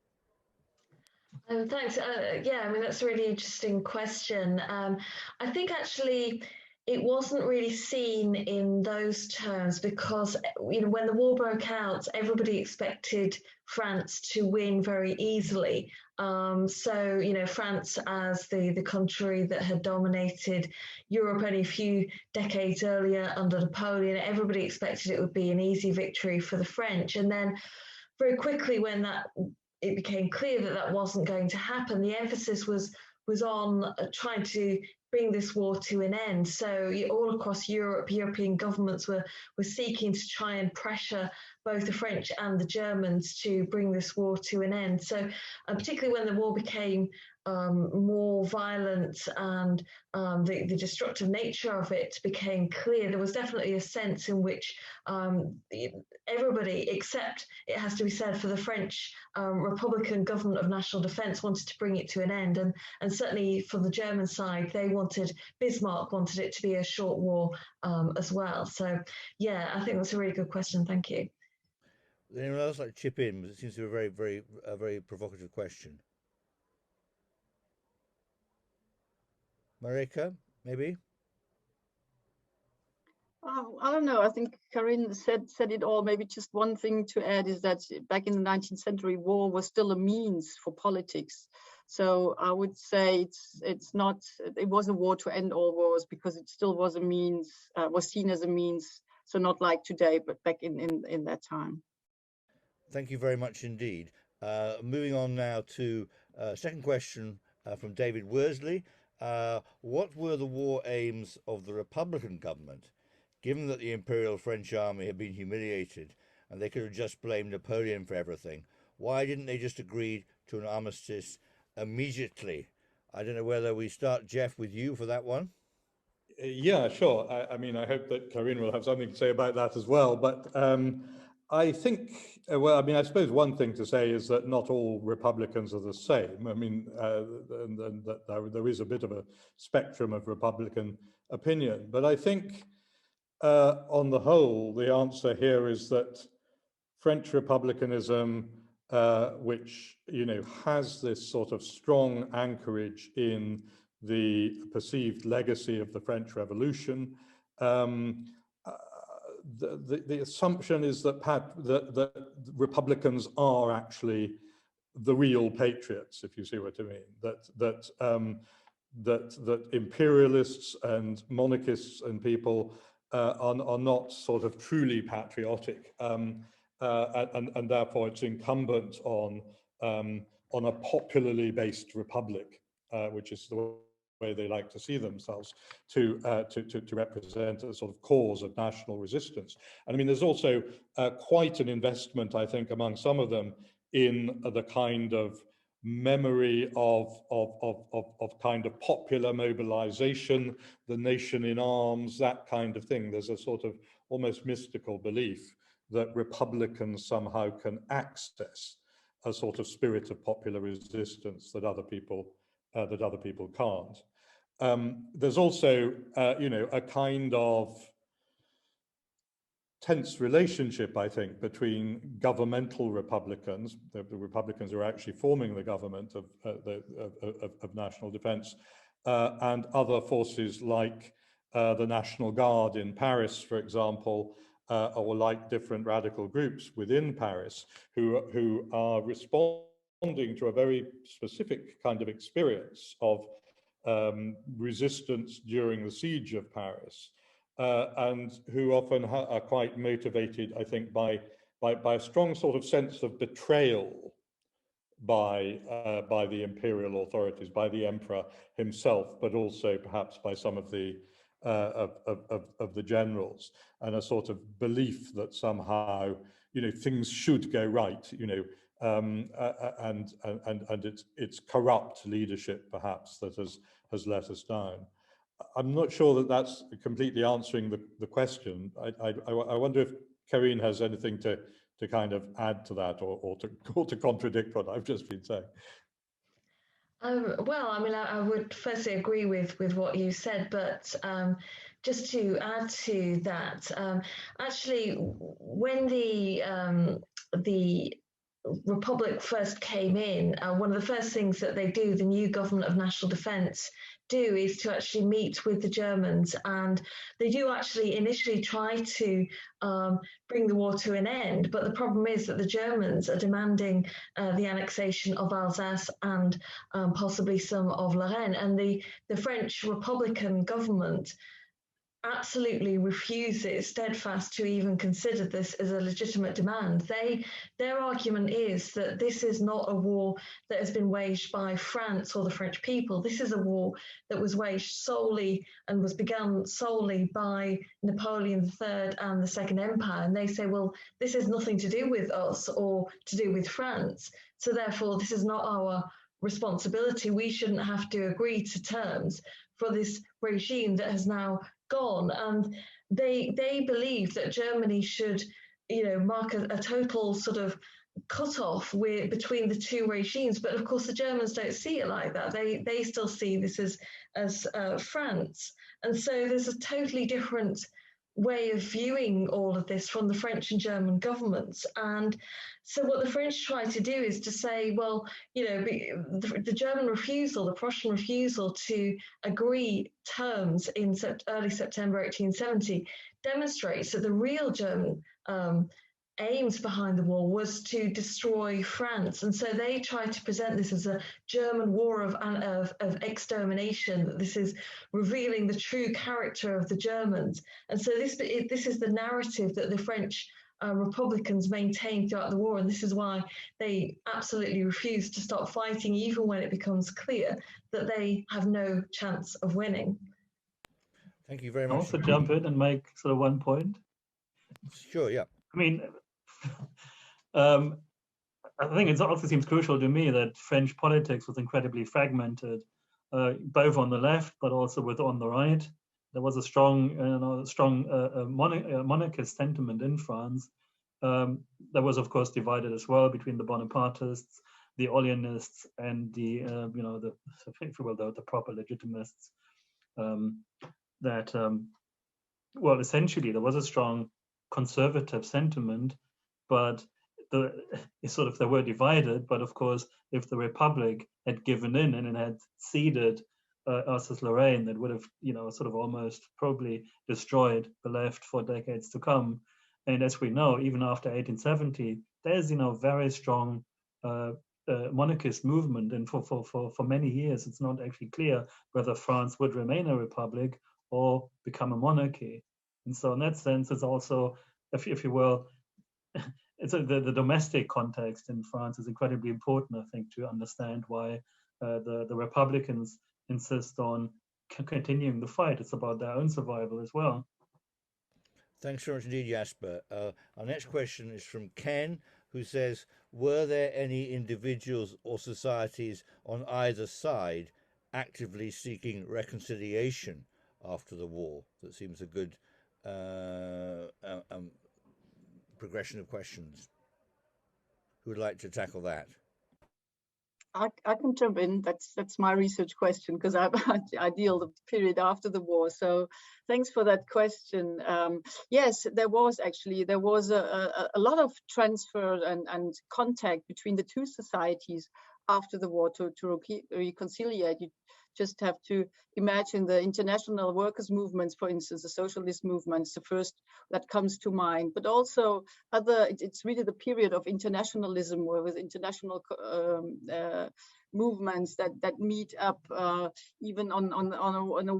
Thanks. Yeah, I mean, that's a really interesting question. I think actually it wasn't really seen in those terms because, when the war broke out, everybody expected France to win very easily. So, France as the country that had dominated Europe only a few decades earlier under Napoleon, everybody expected it would be an easy victory for the French. And then very quickly when that it became clear that that wasn't going to happen, the emphasis was on trying to bring this war to an end. So all across Europe, European governments were seeking to try and pressure both the French and the Germans to bring this war to an end. So particularly when the war became more violent and the destructive nature of it became clear, there was definitely a sense in which everybody, except, it has to be said, for the French Republican Government of National Defense, wanted to bring it to an end. And certainly for the German side, Bismarck wanted it to be a short war as well. So yeah, I think that's a really good question. Thank you. Would anyone else like to chip in? It seems to be a very provocative question. Mareike, maybe? I don't know. I think Karine said it all. Maybe just one thing to add is that back in the 19th century, war was still a means for politics. So I would say it's not. It was a war to end all wars because it still was a means, was seen as a means. So not like today, but back in that time. Thank you very much indeed. Moving on now to second question from David Worsley. What were the war aims of the Republican government, given that the Imperial French army had been humiliated and they could have just blamed Napoleon for everything? Why didn't they just agree to an armistice immediately? I don't know whether we start, Jeff, with you for that one. Yeah, sure. I mean, I hope that Karine will have something to say about that as well. But I think, well, I mean, I suppose one thing to say is that not all Republicans are the same. I mean, and that there is a bit of a spectrum of Republican opinion. But I think, on the whole, the answer here is that French republicanism, which, you know, has this sort of strong anchorage in the perceived legacy of the French Revolution, the assumption is that Republicans are actually the real patriots, if you see what I mean. That imperialists and monarchists and people are not sort of truly patriotic, and therefore it's incumbent on a popularly based republic, which is the way they like to see themselves, to represent a sort of cause of national resistance. And I mean, there's also quite an investment, I think, among some of them in the kind of memory of kind of popular mobilization, the nation in arms, that kind of thing. There's a sort of almost mystical belief that Republicans somehow can access a sort of spirit of popular resistance that other people can't. There's also, you know, a kind of tense relationship, I think, between governmental Republicans, the Republicans who are actually forming the government of national defense, and other forces like the National Guard in Paris, for example, or like different radical groups within Paris who are responding to a very specific kind of experience of resistance during the siege of Paris, and who often are quite motivated, I think, by a strong sort of sense of betrayal by the imperial authorities, by the emperor himself, but also perhaps by some of the generals, and a sort of belief that somehow, you know, things should go right, you know, and it's corrupt leadership perhaps that has let us down. I'm not sure that that's completely answering the question. I wonder if Karine has anything to kind of add to that, or to contradict what I've just been saying. Well, I mean, I would firstly agree with what you said, but just to add to that, actually, when the Republic first came in, one of the first things that they do, the new government of national defense do, is to actually meet with the Germans, and they do actually initially try to bring the war to an end. But the problem is that the Germans are demanding the annexation of Alsace and possibly some of Lorraine, and the French Republican government absolutely refuses steadfast to even consider this as a legitimate demand. Their argument is that this is not a war that has been waged by France or the French people. This is a war that was waged solely and was begun solely by Napoleon III and the Second Empire. And they say, well, this has nothing to do with us or to do with France. So therefore, this is not our responsibility. We shouldn't have to agree to terms for this regime that has now gone. And they believe that Germany should, mark a total sort of cutoff between the two regimes. But of course, the Germans don't see it like that. They still see this as France. And so there's a totally different way of viewing all of this from the French and German governments. And so what the French try to do is to say, well, the German refusal, the Prussian refusal to agree terms in early September 1870 demonstrates that the real German aims behind the war was to destroy France. And so they tried to present this as a German war of extermination, that this is revealing the true character of the Germans. And so this is the narrative that the French Republicans maintain throughout the war, and this is why they absolutely refuse to stop fighting, even when it becomes clear that they have no chance of winning. Thank you very I'll much. also jump in and make sort of one point. Sure, yeah. I mean, I think it also seems crucial to me that French politics was incredibly fragmented, both on the left but also on the right. There was a strong monarchist sentiment in France. That was, of course, divided as well between the Bonapartists, the Orleanists, and the proper legitimists. Essentially, there was a strong conservative sentiment, but they were divided. But of course, if the Republic had given in and it had ceded Alsace-Lorraine, that would have, almost probably destroyed the left for decades to come. And as we know, even after 1870, there's, very strong monarchist movement, and for many years, it's not actually clear whether France would remain a republic or become a monarchy. And so in that sense, it's also, if you will, the domestic context in France is incredibly important, I think, to understand why the Republicans insist on continuing the fight. It's about their own survival as well. Thanks very much indeed, Jasper. Our next question is from Ken, who says, were there any individuals or societies on either side actively seeking reconciliation after the war? That seems a good progression of questions. Who would like to tackle that? I can jump in. That's my research question, because I deal the period after the war. So thanks for that question. Yes, there was a lot of transfer and contact between the two societies after the war to reconciliate. You just have to imagine the international workers' movements, for instance, the socialist movements, the first that comes to mind, but also it's really the period of internationalism, where with international movements that meet up even on a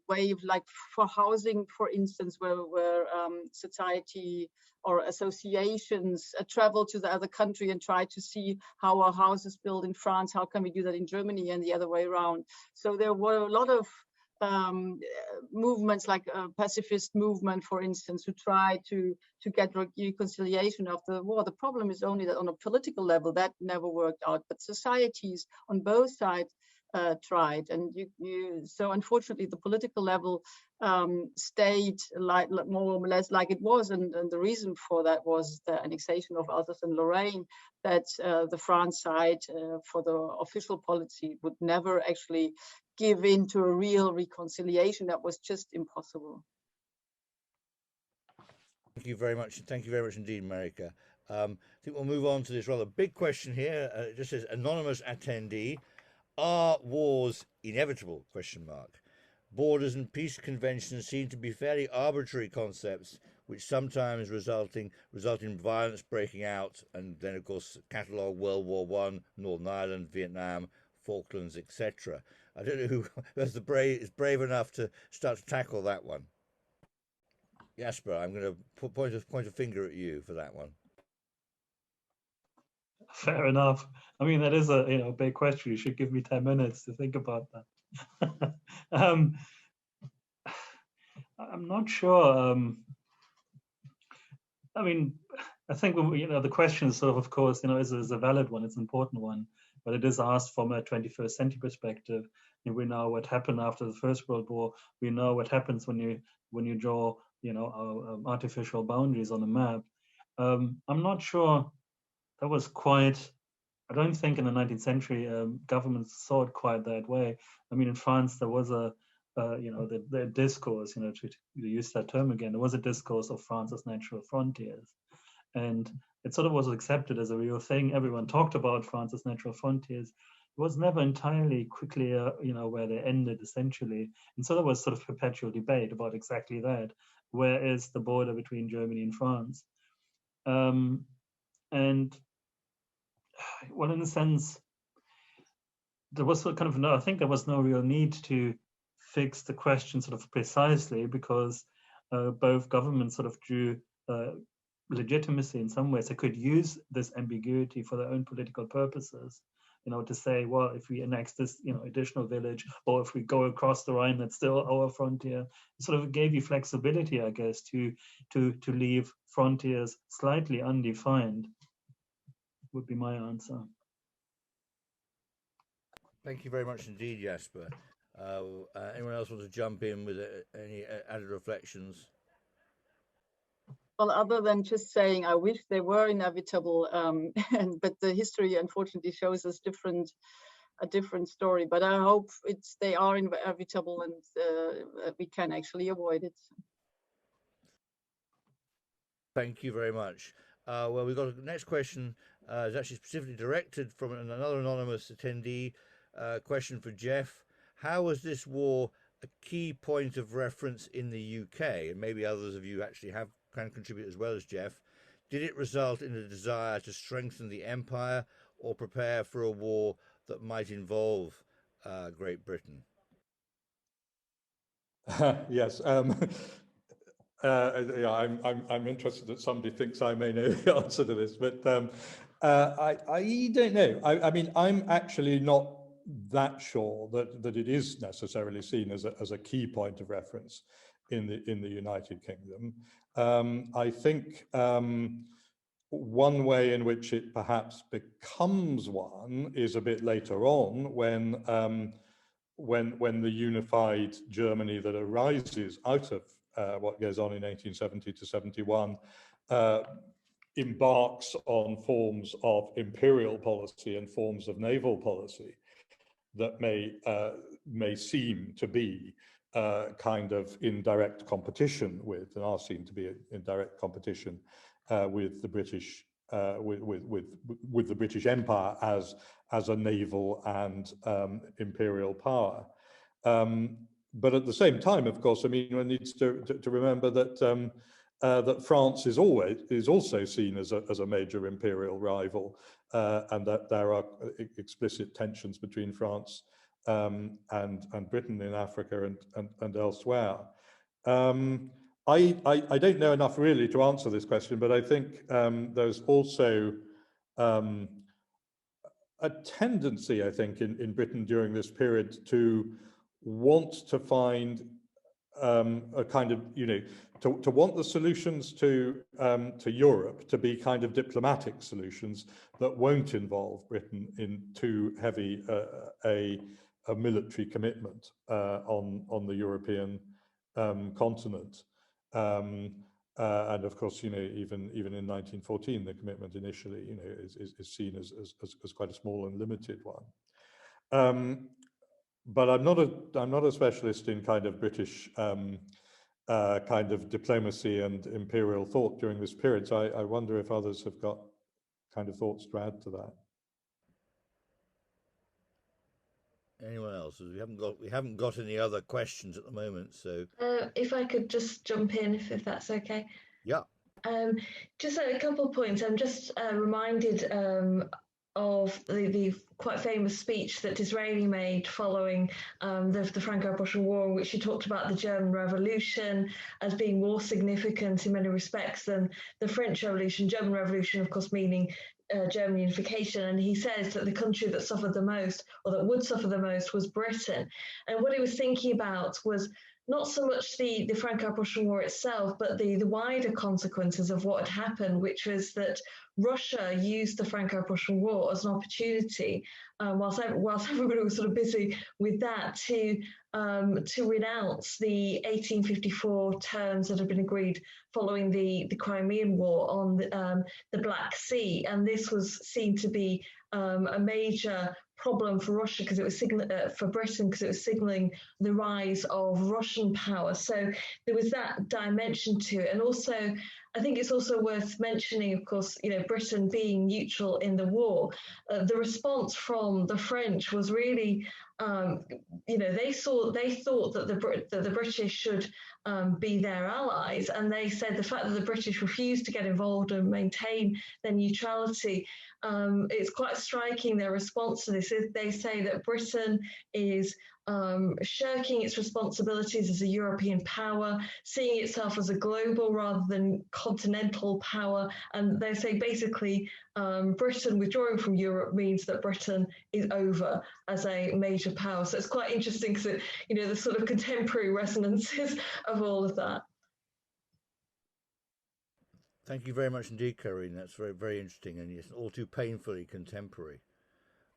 wave, like for housing, for instance, where society or associations travel to the other country and try to see how our house is built in France, how can we do that in Germany, and the other way around. So there were a lot of movements, like a pacifist movement, for instance, who try to get reconciliation after the war. The problem is only that on a political level, that never worked out, but societies on both sides tried. And so unfortunately, the political level stayed like more or less like it was. And the reason for that was the annexation of Alsace and Lorraine, that the France side, for the official policy, would never actually give in to a real reconciliation. That was just impossible. Thank you very much. Thank you very much indeed, Mareike. I think we'll move on to this rather big question here. It just says, anonymous attendee, are wars inevitable? Borders and peace conventions seem to be fairly arbitrary concepts, which sometimes result in violence breaking out, and then of course catalogue World War I, Northern Ireland, Vietnam, Falklands, etc. I don't know who is brave enough to start to tackle that one. Jasper, I'm going to point a finger at you for that one. Fair enough. I mean, that is a big question. You should give me 10 minutes to think about that. I'm not sure. I mean, I think the question is sort of course, is a valid one. It's an important one, but it is asked from a 21st century perspective. We know what happened after the First World War. We know what happens when you draw, artificial boundaries on a map. I'm not sure that was quite. I don't think in the 19th century governments saw it quite that way. I mean, in France there was the discourse, to use that term again, there was a discourse of France as natural frontiers, and it sort of was accepted as a real thing. Everyone talked about France as natural frontiers. It was never entirely clear, where they ended essentially, and so there was sort of perpetual debate about exactly that. Where is the border between Germany and France? And well, in a sense, there was kind of I think there was no real need to fix the question sort of precisely, because both governments sort of drew legitimacy in some ways. They could use this ambiguity for their own political purposes, to say, well, if we annex this, additional village, or if we go across the Rhine, that's still our frontier. It sort of gave you flexibility, I guess, to leave frontiers slightly undefined, would be my answer. Thank you very much indeed, Jasper. Anyone else want to jump in with any added reflections? Well, other than just saying, I wish they were inevitable, but the history unfortunately shows us a different story. But I hope they are inevitable, and we can actually avoid it. Thank you very much. Well, we've got the next question. Is actually specifically directed from another anonymous attendee. Question for Jeff. How was this war a key point of reference in the UK? And maybe others of you actually can contribute as well as Jeff. Did it result in a desire to strengthen the empire or prepare for a war that might involve Great Britain? Yes. I'm interested that somebody thinks I may know the answer to this, but I don't know. I mean, I'm actually not that sure that it is necessarily seen as a key point of reference in the United Kingdom. I think one way in which it perhaps becomes one is a bit later on, when the unified Germany that arises out of what goes on in 1870 to 71 embarks on forms of imperial policy and forms of naval policy that may seem to be kind of in direct competition with, and are seen to be in direct competition with the British, with the British Empire as a naval and imperial power. But at the same time, of course, I mean, one needs to remember that that France is also seen as a major imperial rival, and that there are explicit tensions between France and Britain in Africa and elsewhere. I don't know enough really to answer this question, but I think there's also a tendency, I think, in Britain during this period to want to find a kind of, to want the solutions to Europe to be kind of diplomatic solutions that won't involve Britain in too heavy a military commitment on the European continent. And of course, even in 1914, the commitment initially, is seen as quite a small and limited one. But I'm not a specialist in kind of British kind of diplomacy and imperial thought during this period. So I wonder if others have got kind of thoughts to add to that. Anyone else? We haven't got any other questions at the moment. So if I could just jump in, if that's okay. Yeah. Just a couple of points. I'm just reminded of the quite famous speech that Disraeli made following the Franco-Prussian War, in which he talked about the German Revolution as being more significant in many respects than the French Revolution. German Revolution, of course, meaning German unification. And he says that the country that suffered the most, or that would suffer the most, was Britain. And what he was thinking about was not so much the Franco-Prussian War itself, but the wider consequences of what had happened, which was that Russia used the Franco-Prussian War as an opportunity, whilst everybody was sort of busy with that, to renounce the 1854 terms that had been agreed following the Crimean War on the Black Sea. And this was seen to be a major problem for Russia because it was for Britain because it was signalling the rise of Russian power. So there was that dimension to it, and also I think it's also worth mentioning, of course, Britain being neutral in the war. The response from the French was really, they thought that the British should be their allies, and they said the fact that the British refused to get involved and maintain their neutrality. It's quite striking, their response to this. They say that Britain is shirking its responsibilities as a European power, seeing itself as a global rather than continental power. And they say basically Britain withdrawing from Europe means that Britain is over as a major power. So it's quite interesting because, the sort of contemporary resonances of all of that. Thank you very much indeed, Karine. That's very, very interesting, and it's all too painfully contemporary.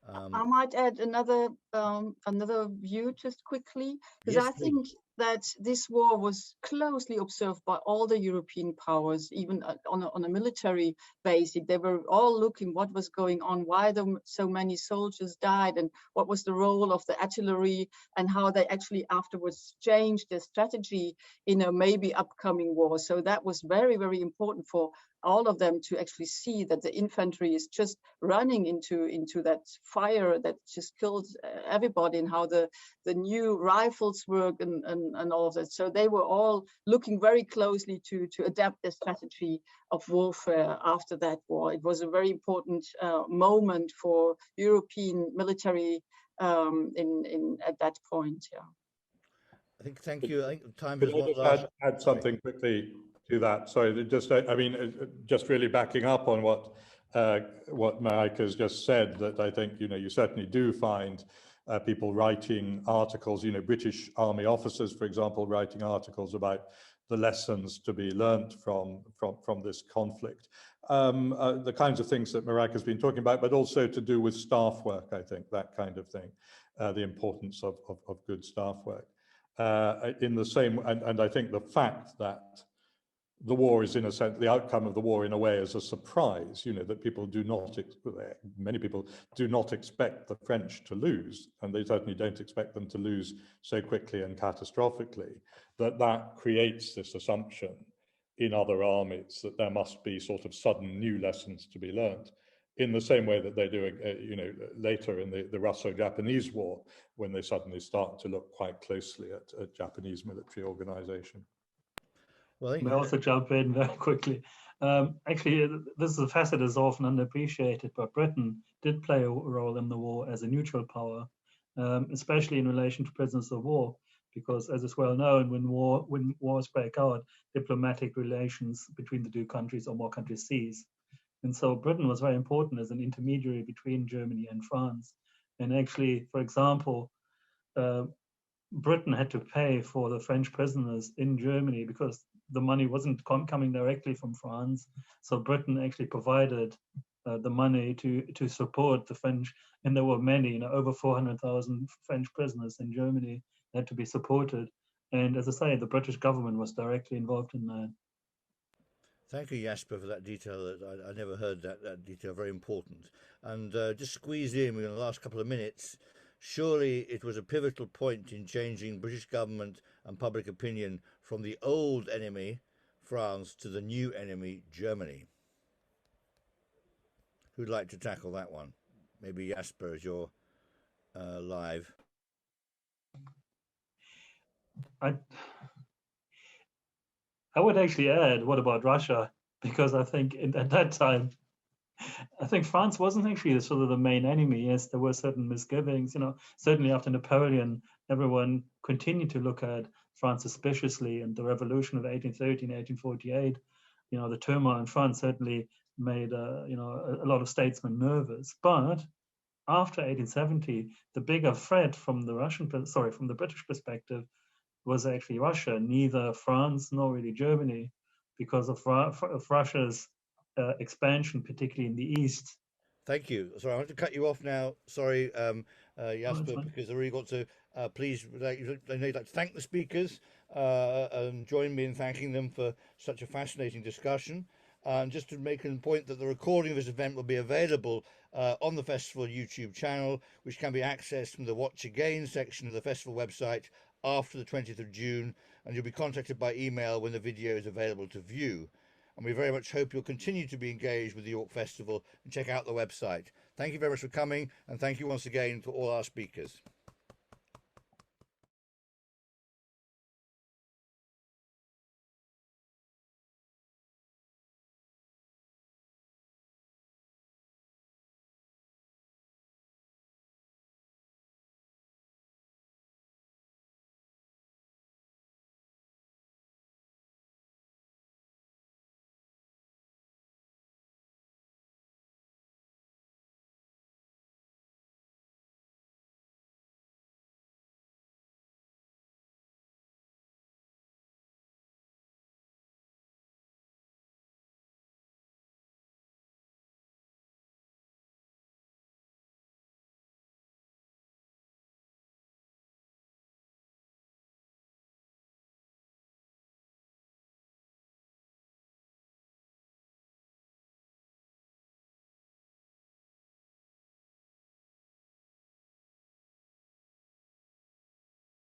I might add another view just quickly, because Yes, I think that this war was closely observed by all the European powers, even on a military basis. They were all looking what was going on, why so many soldiers died, and what was the role of the artillery, and how they actually afterwards changed their strategy in a maybe upcoming war. So that was very, very important for all of them to actually see that the infantry is just running into that fire that just killed everybody, and how the new rifles work and all of that. So they were all looking very closely to adapt their strategy of warfare after that war. It was a very important moment for European military at that point. Yeah. Thank you. I think time Could is I one just last. add something quickly to that? Sorry, just really backing up on what Mareike has just said, that I think, you certainly do find people writing articles, British Army officers, for example, writing articles about the lessons to be learnt from this conflict. The kinds of things that Mareike has been talking about, but also to do with staff work, I think, that kind of thing, the importance of good staff work. In the same, and I think the fact that the war is, in a sense, the outcome of the war in a way is a surprise, that people many people do not expect the French to lose, and they certainly don't expect them to lose so quickly and catastrophically, that creates this assumption in other armies that there must be sort of sudden new lessons to be learned, in the same way that they do, later in the Russo-Japanese War, when they suddenly start to look quite closely at Japanese military organization. Well, I also jump in very quickly. Actually, this is a facet that's often underappreciated, but Britain did play a role in the war as a neutral power, especially in relation to prisoners of war, because, as is well known, when wars break out, diplomatic relations between the two countries or more countries cease. And so Britain was very important as an intermediary between Germany and France. And actually, for example, Britain had to pay for the French prisoners in Germany because the money wasn't coming directly from France. So Britain actually provided the money to support the French. And there were many, over 400,000 French prisoners in Germany that had to be supported. And as I say, the British government was directly involved in that. Thank you, Jasper, for that detail. I never heard that detail. Very important. And just squeeze in the last couple of minutes. Surely it was a pivotal point in changing British government and public opinion from the old enemy, France, to the new enemy, Germany. Who'd like to tackle that one? Maybe Jasper, as you're live. I would actually add, what about Russia? Because I think at that time, I think France wasn't actually sort of the main enemy. Yes, there were certain misgivings. Certainly after Napoleon, everyone continued to look at France suspiciously, and the revolution of 1813, 1848, the turmoil in France certainly made a lot of statesmen nervous. But after 1870, the bigger threat from the British perspective was actually Russia, neither France nor really Germany, because of Russia's expansion, particularly in the east. Thank you. Sorry, I want to cut you off now. Sorry, Jasper, because I really got to please, I'd like to thank the speakers and join me in thanking them for such a fascinating discussion. And just to make a point that the recording of this event will be available on the festival YouTube channel, which can be accessed from the Watch Again section of the festival website after the 20th of June, and you'll be contacted by email when the video is available to view. And we very much hope you'll continue to be engaged with the York Festival and check out the website. Thank you very much for coming, and thank you once again to all our speakers.